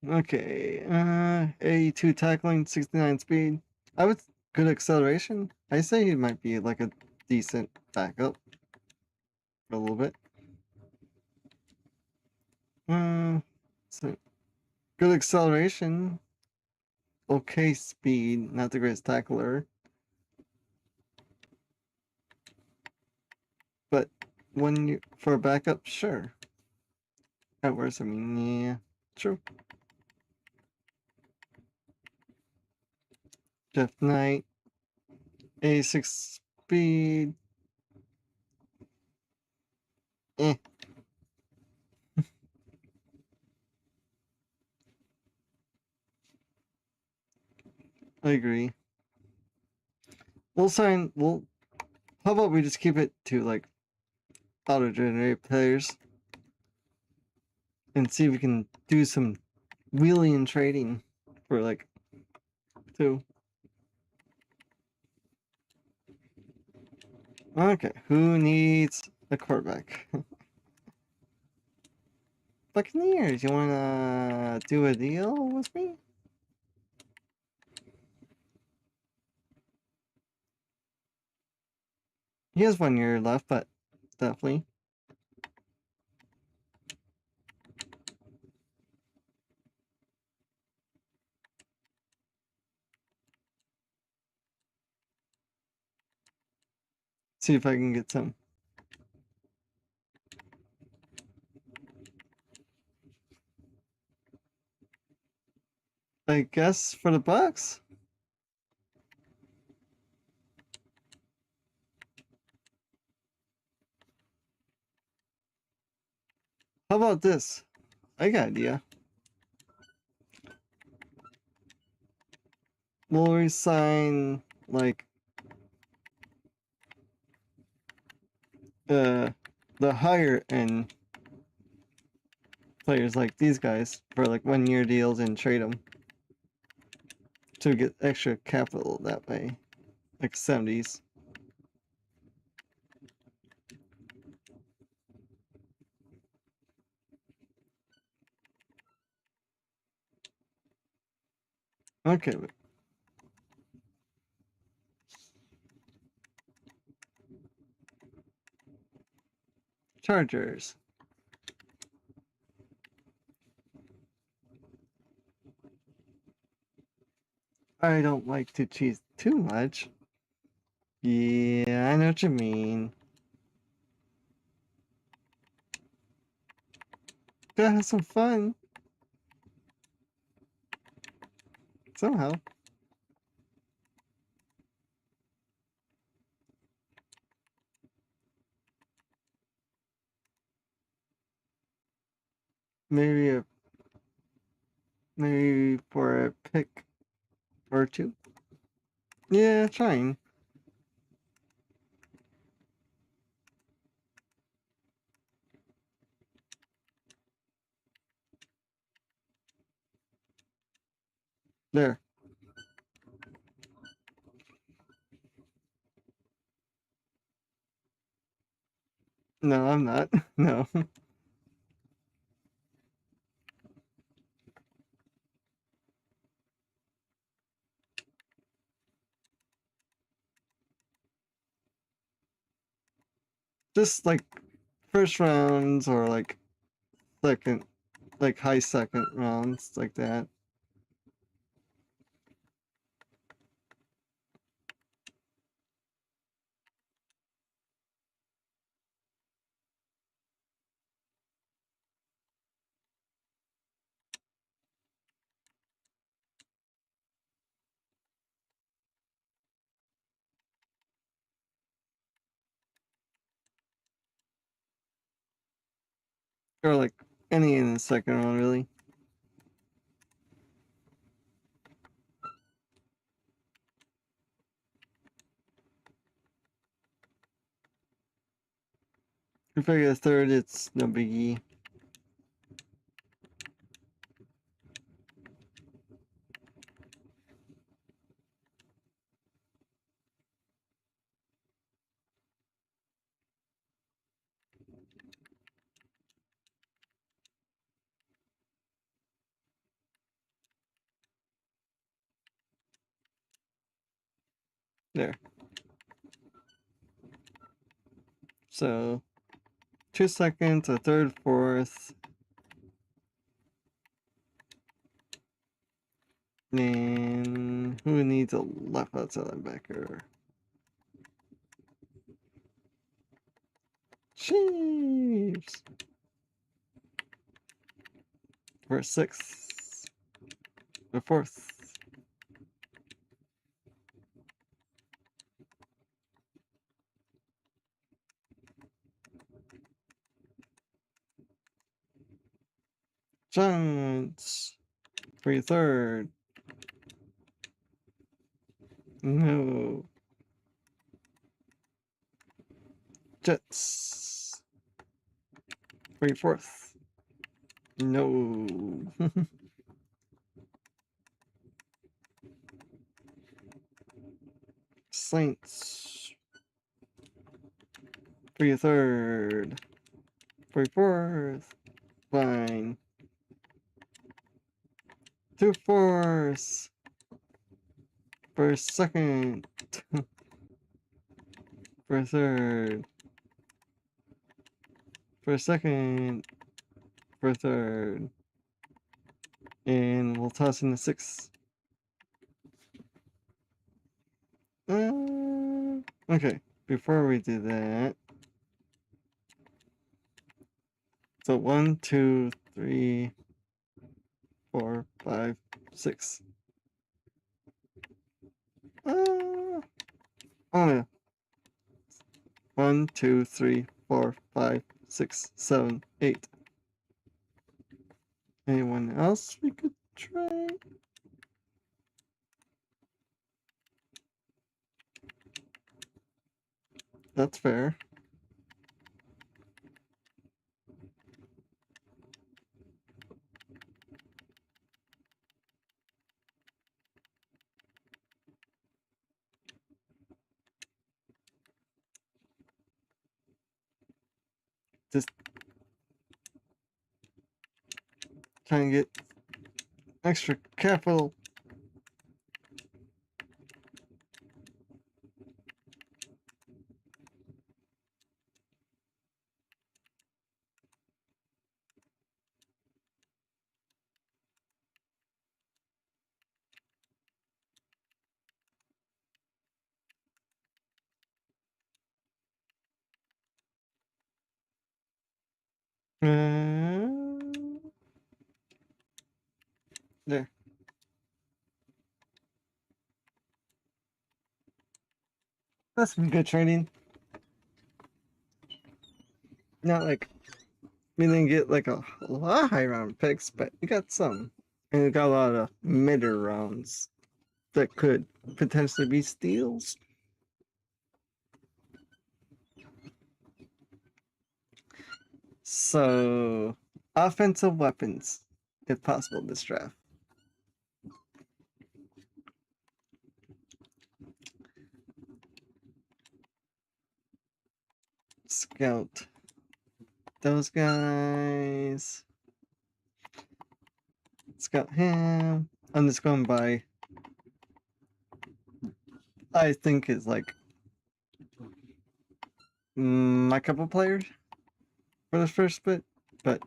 Okay. 82 tackling, 69 speed. I would good acceleration. I say he might be like a decent backup for a little bit. So good acceleration. Okay speed, not the greatest tackler. But when you for a backup, sure. That works. I mean, yeah, true. Jeff Knight, 86 speed. Eh. I agree. We'll sign. How about we just keep it to like auto-generate players and see if we can do some wheeling and trading for like 2. Okay, who needs a quarterback? Buccaneers, you wanna do a deal with me? He has 1 year left, but definitely. See if I can get some. I guess for the Bucks. How about this? I got an idea. We'll resign like the higher end players like these guys for like 1 year deals and trade them to get extra capital that way, like 70s. Okay. Chargers. I don't like to cheese too much. Yeah, I know what you mean. Gotta have some fun. Somehow. Maybe maybe for a pick or two. Yeah, trying. There. No, I'm not. No. Just like first rounds or like second, like high second rounds, like that. Or like any in the second round, really. If I get a third, it's no biggie. There. So 2 seconds, a third, fourth. And who needs a left outside linebacker? Chiefs. For a sixth. A fourth. Giants. For your third. No. Jets. For your fourth. No. Saints. For your third. For your fourth. Fine. 2 fourths. For a second. For a third. For a second. For a third. And we'll toss in the sixth. Okay, before we do that. So 1, 2, 3, 4, 5, 6. Oh yeah. 1, 2, 3, 4, 5, 6, 7, 8. Anyone else we could try? That's fair. Just trying to get extra capital. There. That's some good training. Not like we didn't get like a lot of high round picks, but we got some. And we got a lot of midder rounds that could potentially be steals. So, offensive weapons, if possible, this draft. Scout those guys. Scout him. I'm just going by, I think is like my couple players for the first bit, but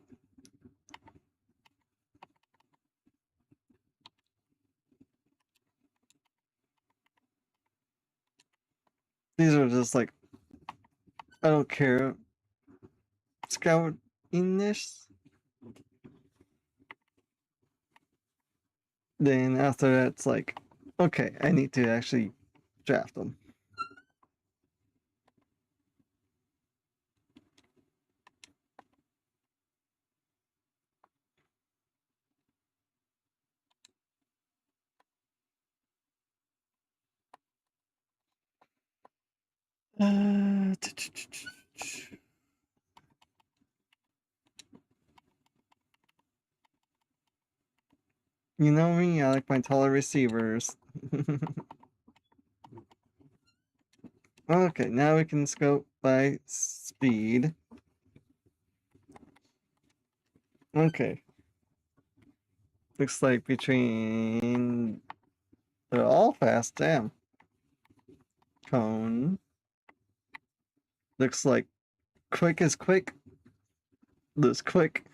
these are just like, I don't care. Scouting-ish. Then after that, it's like, okay, I need to actually draft them. You know me, I like my taller receivers. Okay, now we can scope by speed. Okay. Looks like between... They're all fast, damn. Cone. Looks like quick is quick. Looks quick.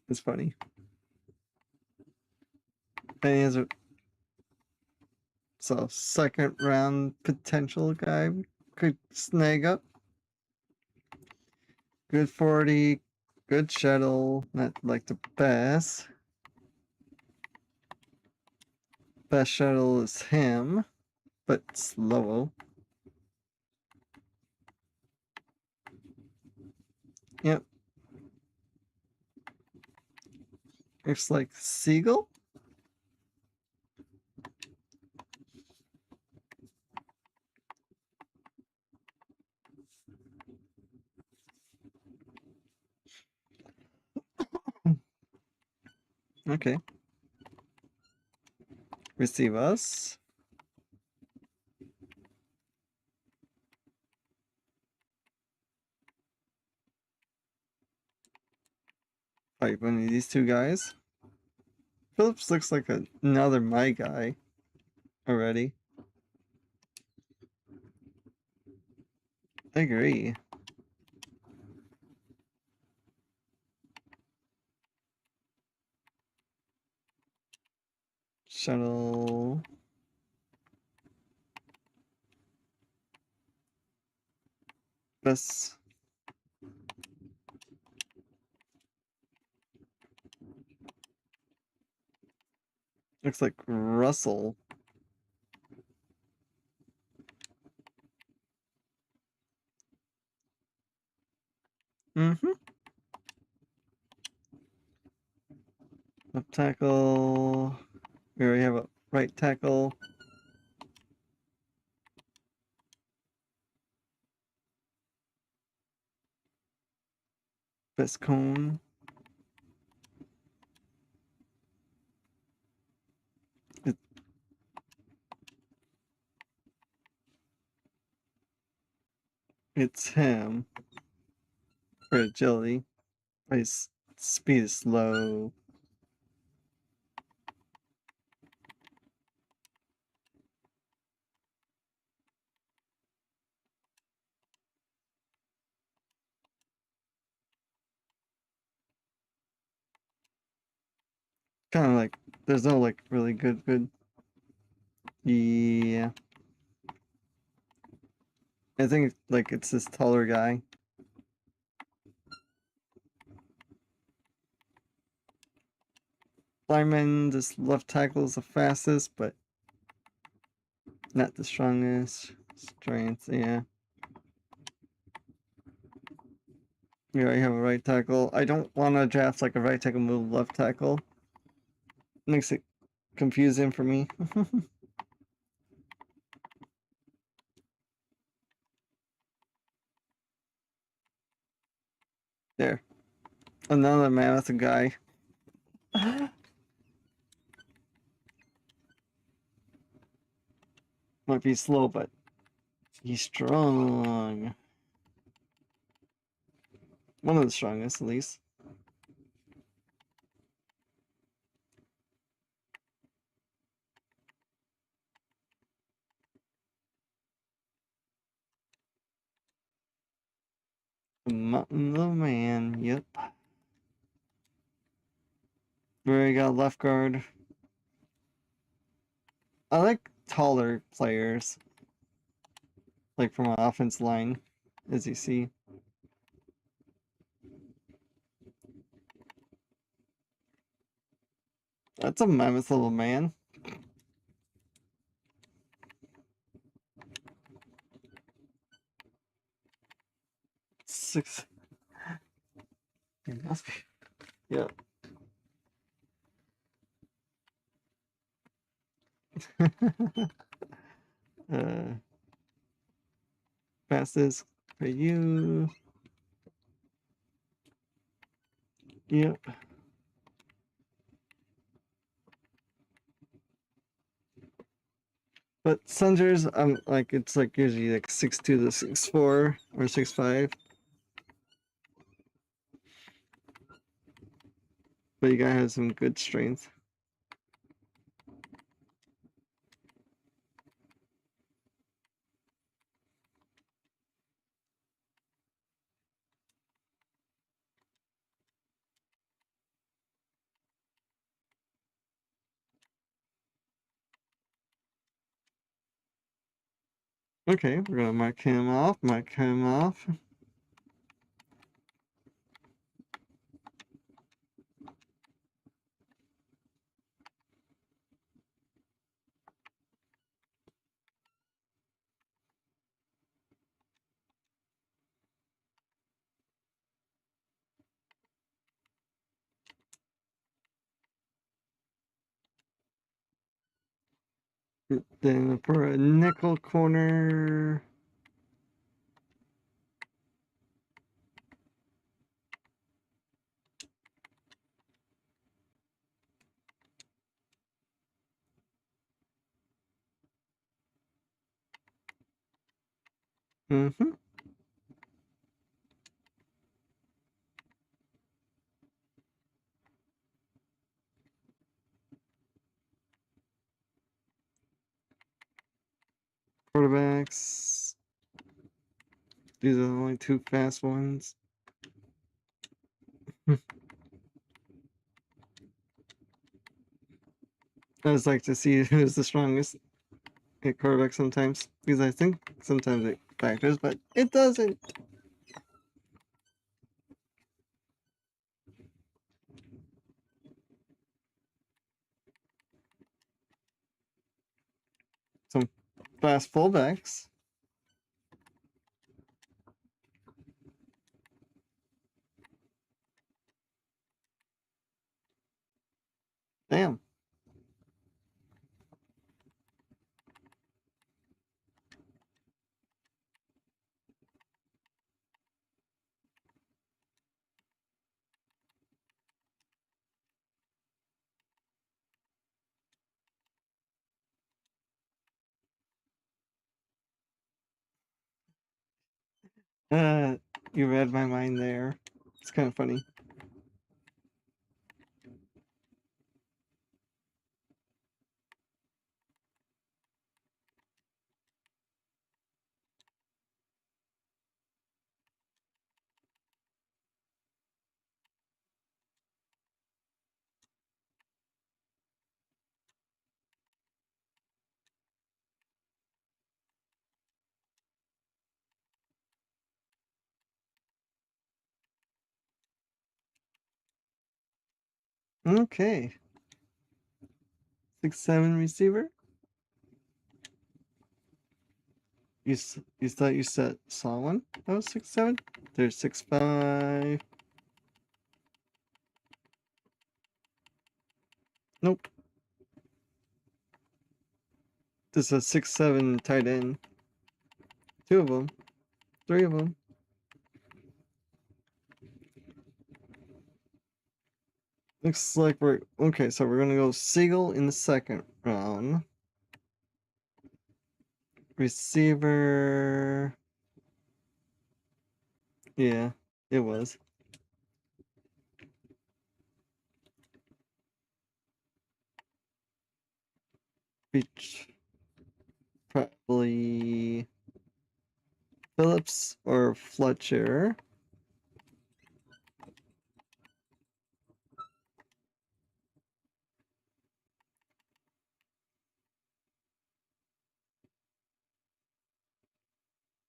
It's funny. And he has a... So, second round potential guy could snag up. Good 40, good shuttle, not like the best. Best shuttle is him, but slow. Yep. Looks like Seagull. Okay. Receive us. Fight one of these two guys. Phillips looks like another my guy already. I agree. Shuttle. This. Looks like Russell. Mm-hmm. Left tackle. We already have a right tackle. Best cone. It's him. For agility. His speed is slow. Kind of like, there's no like really good. Yeah. I think like it's this taller guy. lineman, this left tackle is the fastest, but not the strongest. Strength, yeah. Here I have a right tackle. I don't want to draft like a right tackle move left tackle. Makes it confusing for me. There. Another mammoth guy. Might be slow, but he's strong. One of the strongest, at least. The Mountain of Man, yep. We got left guard. I like taller players, like from an offense line, as you see. That's a mammoth little man. Six. It must be. Yep. uh, fastest for you. Yep. But Sungers, like it's like usually like 6'2" to 6'4" or 6'5". But you gotta have some good strength. Okay, we're gonna mark him off, mark him off. Then for a nickel corner, quarterbacks. These are the only two fast ones. I just like to see who's the strongest at quarterback sometimes, because I think sometimes it factors, but it doesn't. Some fast fullbacks. Damn. Uh, you read my mind there. It's kind of funny. Okay. 6'7" receiver. You thought you saw one that was 6'7"? There's 6'5". Nope. This is a 6'7" tight end. 2 of them. 3 of them. Looks like we're okay. So we're gonna go Siegel in the second round. Receiver. Yeah, it was. Beach. Probably Phillips or Fletcher.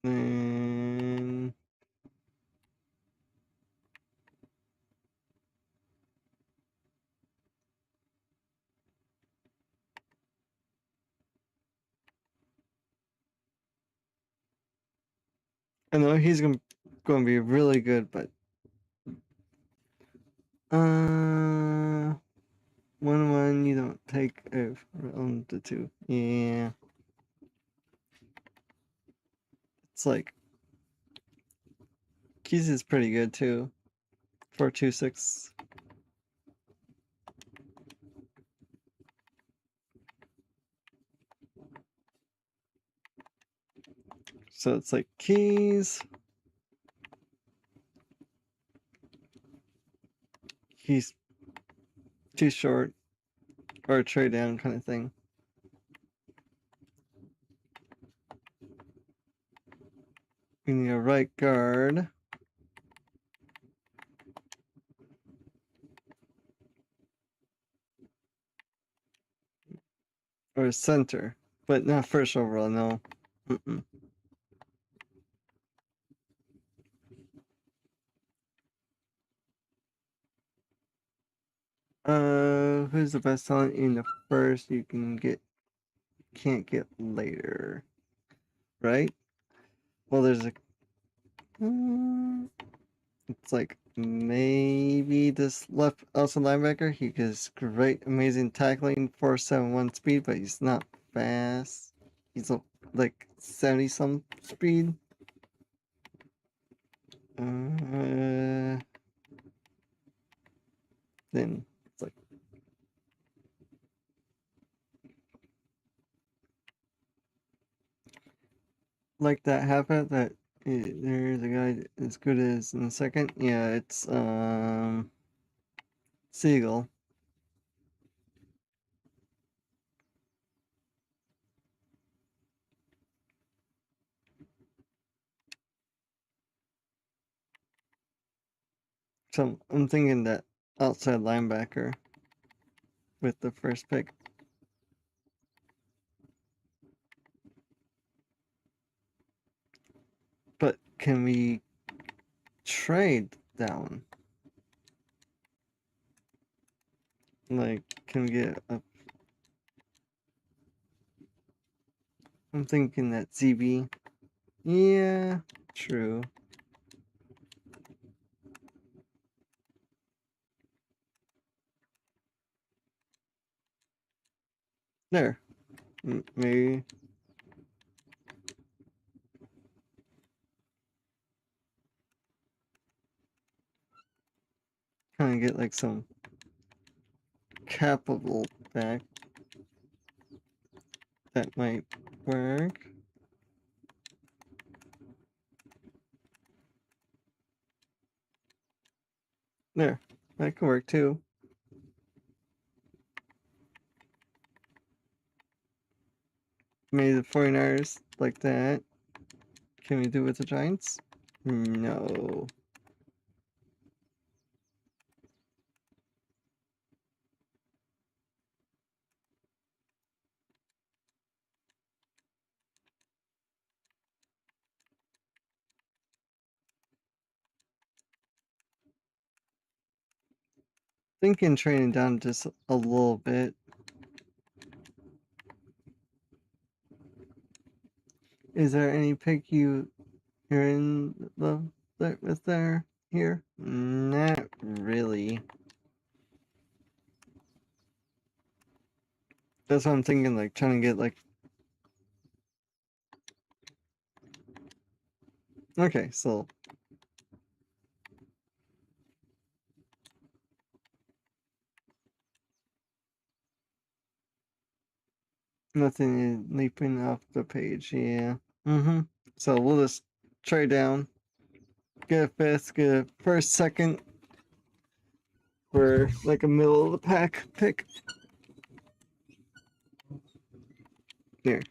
And I know he's going to be really good, but 1-1 you don't take on the 2. Yeah, it's like Keys is pretty good too. 4.26. So it's like Keys. He's too short, or a trade down kind of thing. We need a right guard. Or a center, but not first overall, no. Who's the best talent in the first you can't get later, right? Well, there's a, it's like maybe this left outside linebacker. He has great, amazing tackling, 4.71 speed, but he's not fast. He's like 70 some speed. Then it's like that happened that there's a guy as good as in the second. Yeah, it's Siegel. So I'm thinking that outside linebacker with the first pick. But can we trade down? Like, can we get a... I'm thinking that ZB. Yeah, true. There. Maybe. Kind of get like some capital back. That might work. There. That could work too. Maybe the 49ers like that. Can we do it with the Giants? No. Thinking trading down just a little bit. Is there any pick you're in love with there here? Not really. That's what I'm thinking, like trying to get like. Okay, so nothing is leaping off the page, yeah. Mm-hmm. So we'll just trade down, get a fifth, get a first, second for like a middle of the pack pick. Here.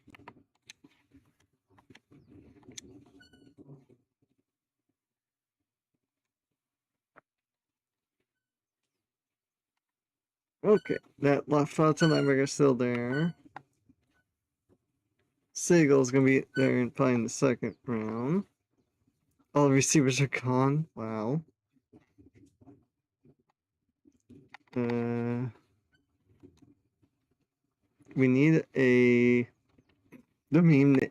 Okay, that left outside linebacker still there. Siegel's gonna be there and probably in the second round. All the receivers are gone. Wow. Uh, we need the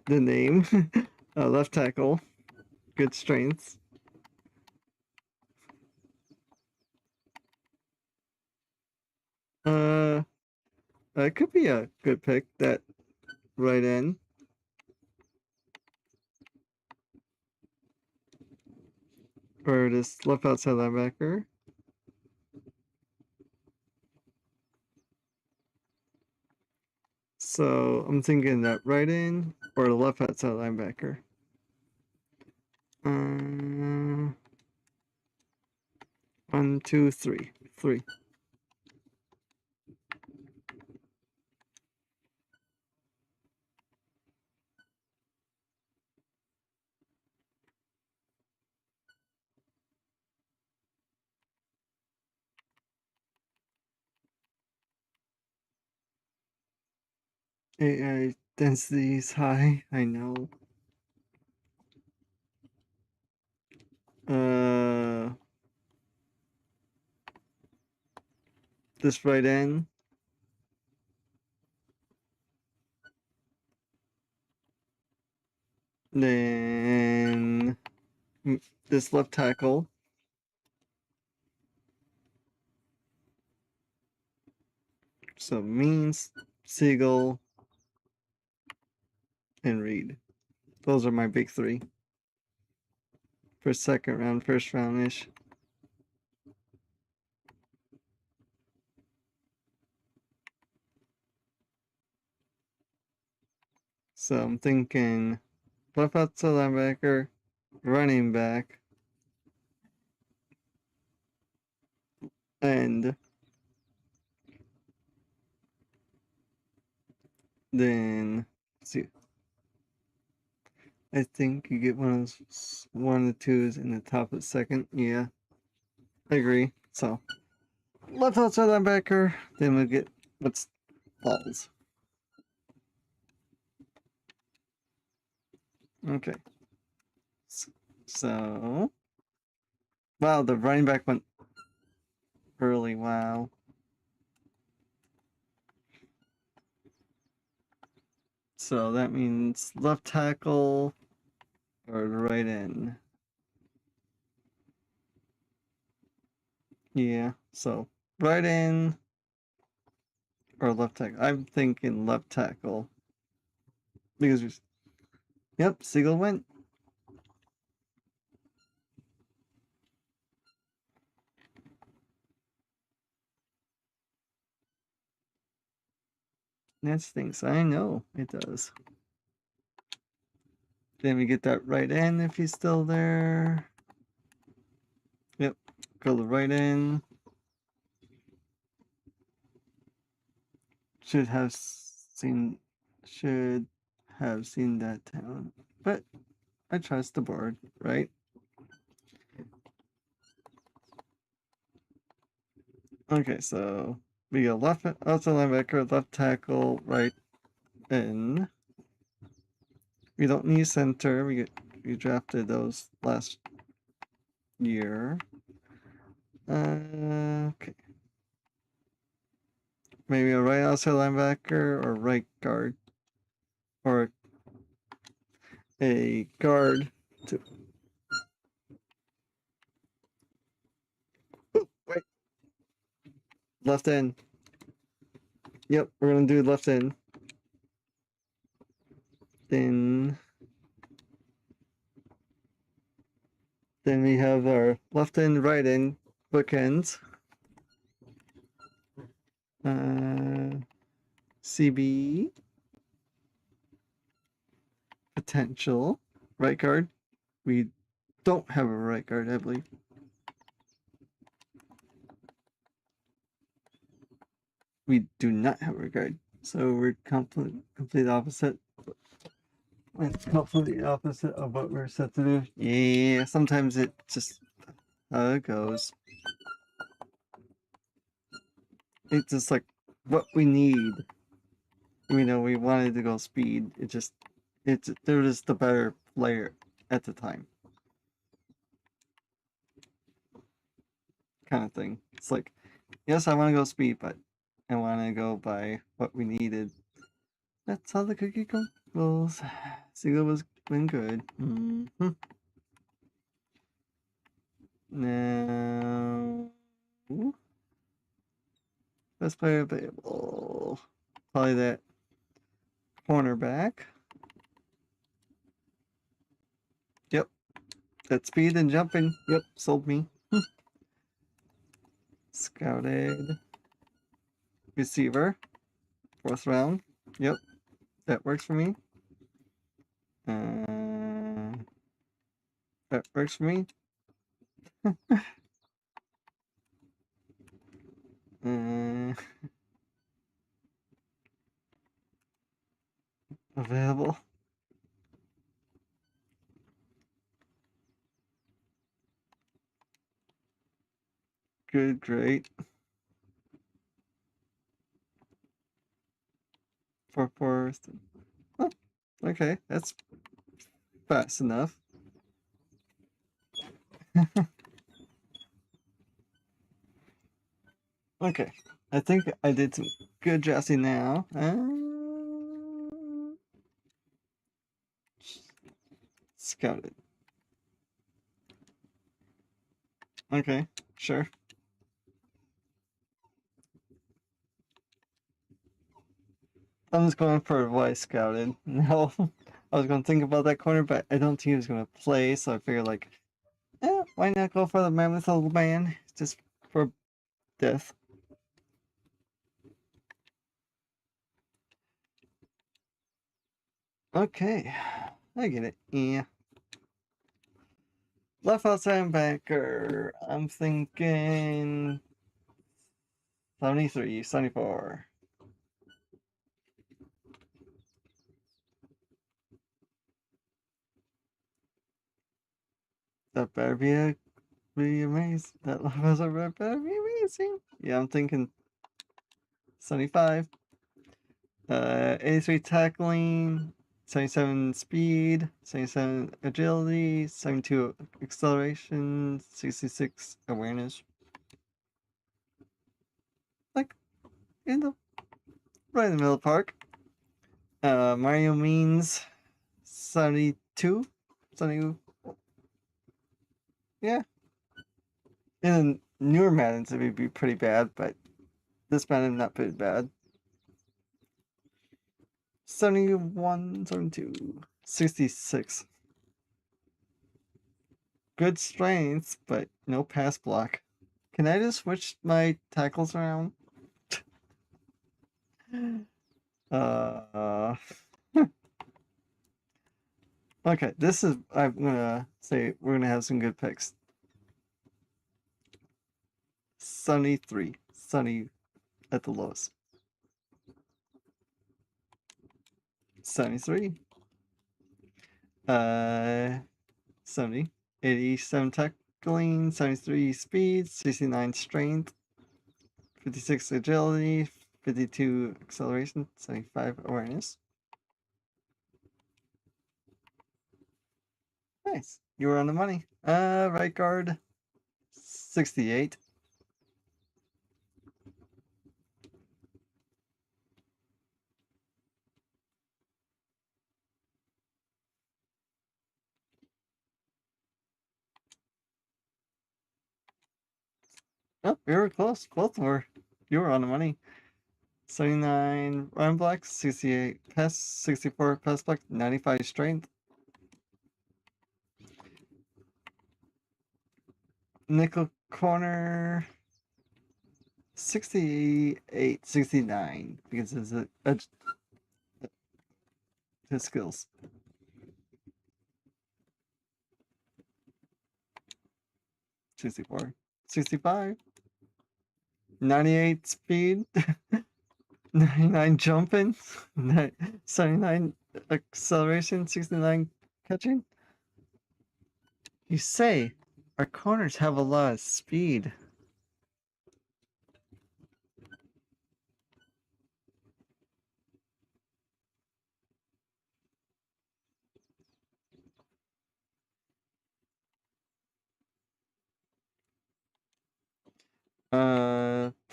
name, left tackle, good strengths. That could be a good pick. That right end. Or this left outside linebacker. So I'm thinking that right end or the left outside linebacker. 1, 2, 3. 3. AI density is high, I know. This right end. Then this left tackle. So Means, Siegel, and Reed. Those are my big three. For second round, first round ish. So I'm thinking left outside linebacker, running back, and then let's see. I think you get one of the twos in the top of the second. Yeah, I agree. So left outside linebacker, then we'll get what's balls. Okay. So wow, the running back went early. Wow. So that means left tackle or right end. Yeah. So right end or left tackle. I'm thinking left tackle because yep, Siegel went. That stinks. I know it does. Then we get that right end if he's still there. Yep, go to right end. Should have seen that talent, but I trust the board, right? Okay, so we got left outside linebacker, left tackle, right end. We don't need center. We drafted those last year. Okay. Maybe a right outside linebacker or right guard. Or a guard to. Ooh, wait, left end. Yep, we're gonna do left end. Then we have our left end, right end bookends. CB potential right guard. We don't have a right guard, I believe. We do not have a right guard, so we're complete opposite. It's completely opposite of what we're set to do. Yeah, sometimes it just how it goes. It's just like what we need. We know we wanted to go speed. They're just the better player at the time. Kind of thing. It's like, yes, I want to go speed, but I want to go by what we needed. That's how the cookie goes. Seagull was been good. Mm-hmm. Now, best player available. Probably that cornerback. Yep. That speed and jumping. Yep. Sold me. Scouted. Receiver. 4th round. Yep. That works for me. That works for me. Available. Good, great. 4. Oh, okay, that's fast enough. Okay, I think I did some good drafting now. Scouted. Okay, sure. I'm just going for what I scouted. No, I was going to think about that corner, but I don't think he was going to play, so I figured, like, why not go for the mammoth old man? Just for death. Okay, I get it. Yeah. Left outside backer. I'm thinking 73, 74. That better be amazing. That left outside back better be amazing. Yeah, I'm thinking 75. 83 tackling, 77 speed, 77 agility, 72 acceleration, 66 awareness. Like, in the right in the middle of the park. Mario means 72. 72. Yeah. In newer Maddens, it would be pretty bad, but this Madden not pretty bad. 71, 72, 66. Good strength, but no pass block. Can I just switch my tackles around? uh, okay, this is, I'm gonna say we're gonna have some good picks. 73. Sunny at the lowest. 73. 70. 87 tackling, 73 speed, 69 strength, 56 agility, 52 acceleration, 75 awareness. Nice. You were on the money. Right guard, 68. Oh, we were close. Both were. You were on the money. 79 run blocks, 68 pest, 64 pest block, 95 strength. Nickel corner 68, 69 because it's his skills. 64, 65, 98 speed, 99 jumping, 79 acceleration, 69 catching. You say our corners have a lot of speed.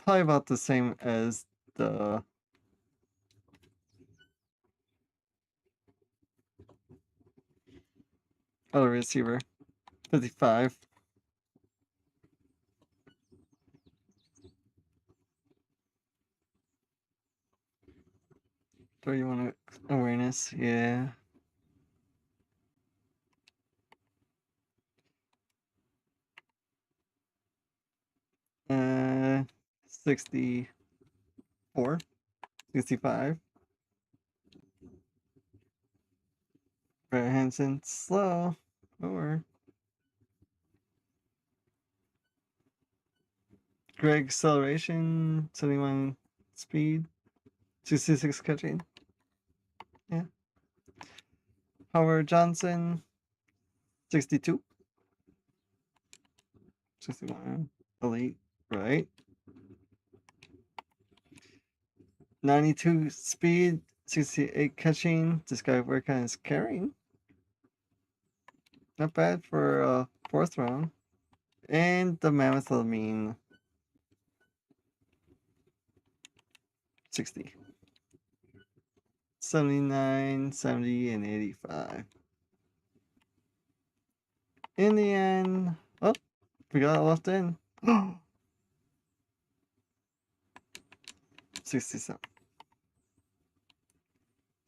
Probably about the same as the other receiver. 55. Do you want awareness? Yeah. 64, 65. Brett Hansen, slow. Or Greg, acceleration, 71 speed, 266 catching. Yeah. Howard Johnson, 62, 61, elite, right? 92 speed, 68 catching. This guy working on his carrying. Not bad for a fourth round. And the Mammoth Lamine, 60. 79, 70, and 85. In the end, oh, we got it left in. 67.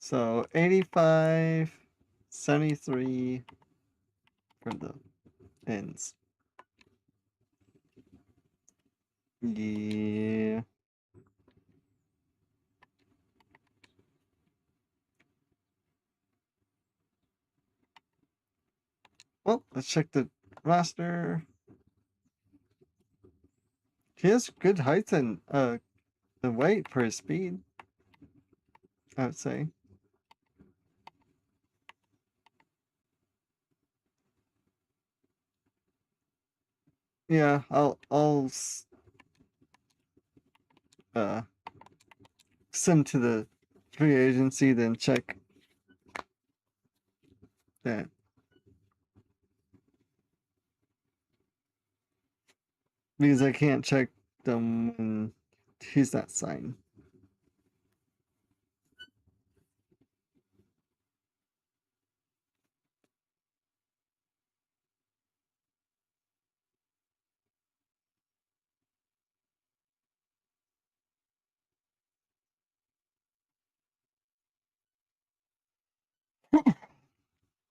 So 85, 73 for the ends. Yeah. Well, let's check the roster. He has good height and the weight for his speed, I would say. Yeah, I'll uh send to the free agency, then check that. Because I can't check them when he's not signed.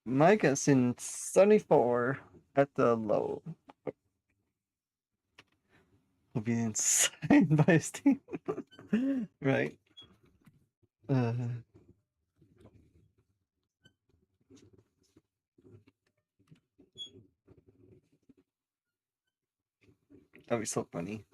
Micah's in 74 at the low. Will be signed by his team. Right. Uh, that'd be so funny.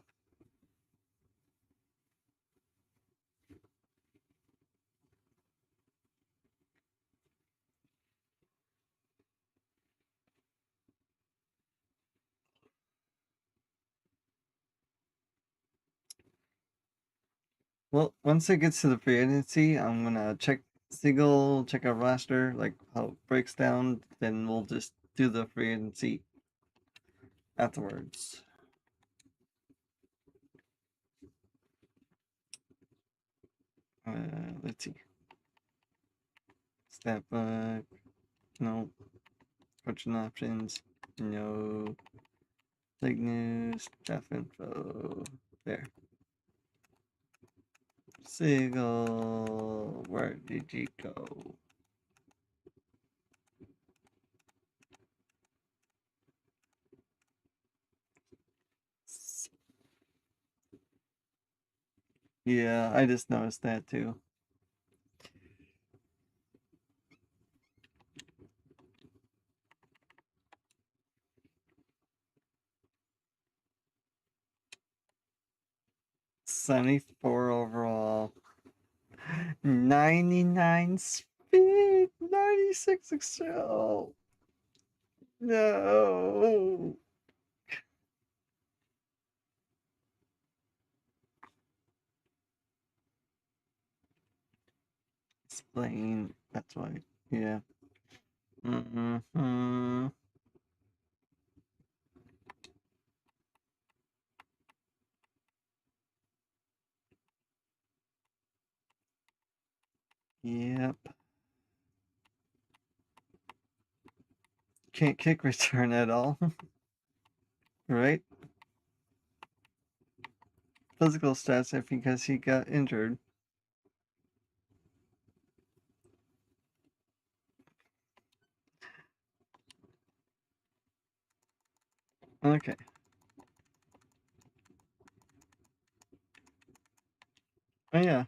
Well, once it gets to the free agency, I'm gonna check Siegel, check our roster, like how it breaks down. Then we'll just do the free agency afterwards. Let's see. Step no. Coaching options, no. League news, draft info. There. Siegel, where did you go? Yeah, I just noticed that too. '74 overall. 99 speed, 96 excel. No. Explain. That's why. Yeah. Mm-hmm. Yep. Can't kick return at all. Right? Physical stats are because he got injured. Okay. Oh yeah.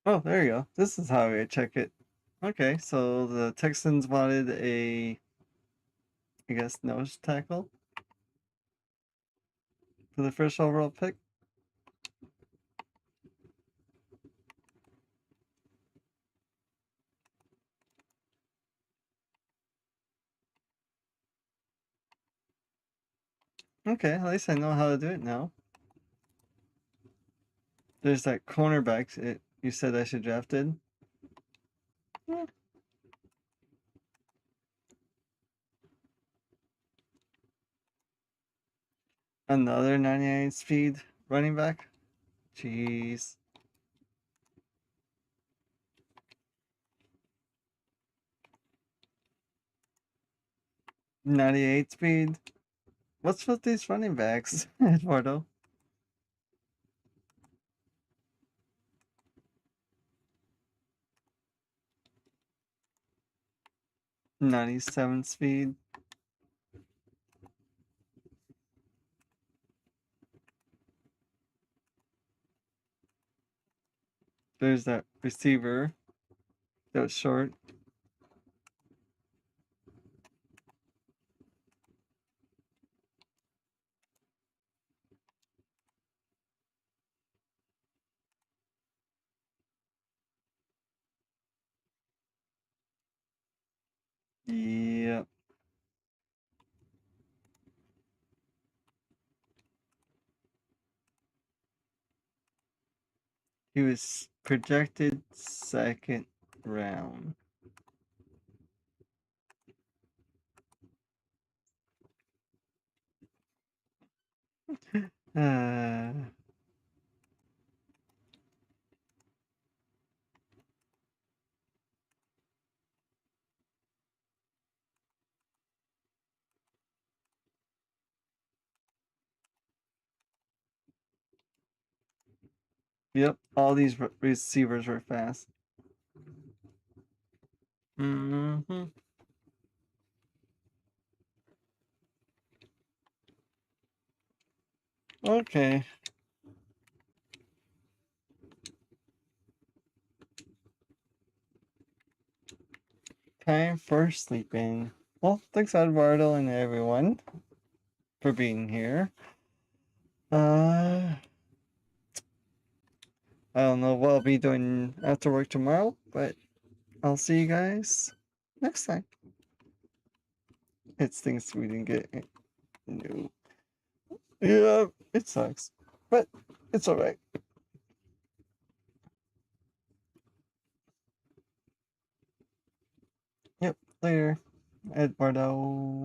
Oh, there you go. This is how I check it. Okay, so the Texans wanted a, I guess, nose tackle for the first overall pick. Okay, at least I know how to do it now. There's that cornerback you said I should drafted. Hmm. Another 99 speed running back. Jeez. 98 speed. What's with these running backs, Eduardo? 97 speed. There's that receiver that was short. Yep. He was projected second round. Uh, yep, all these receivers were fast. Mm-hmm. Okay. Time for sleeping. Well, thanks Eduardo and everyone for being here. I don't know what I'll be doing after work tomorrow, but I'll see you guys next time. It's things we didn't get new. Yeah, it sucks, but it's alright. Yep, later, Eduardo.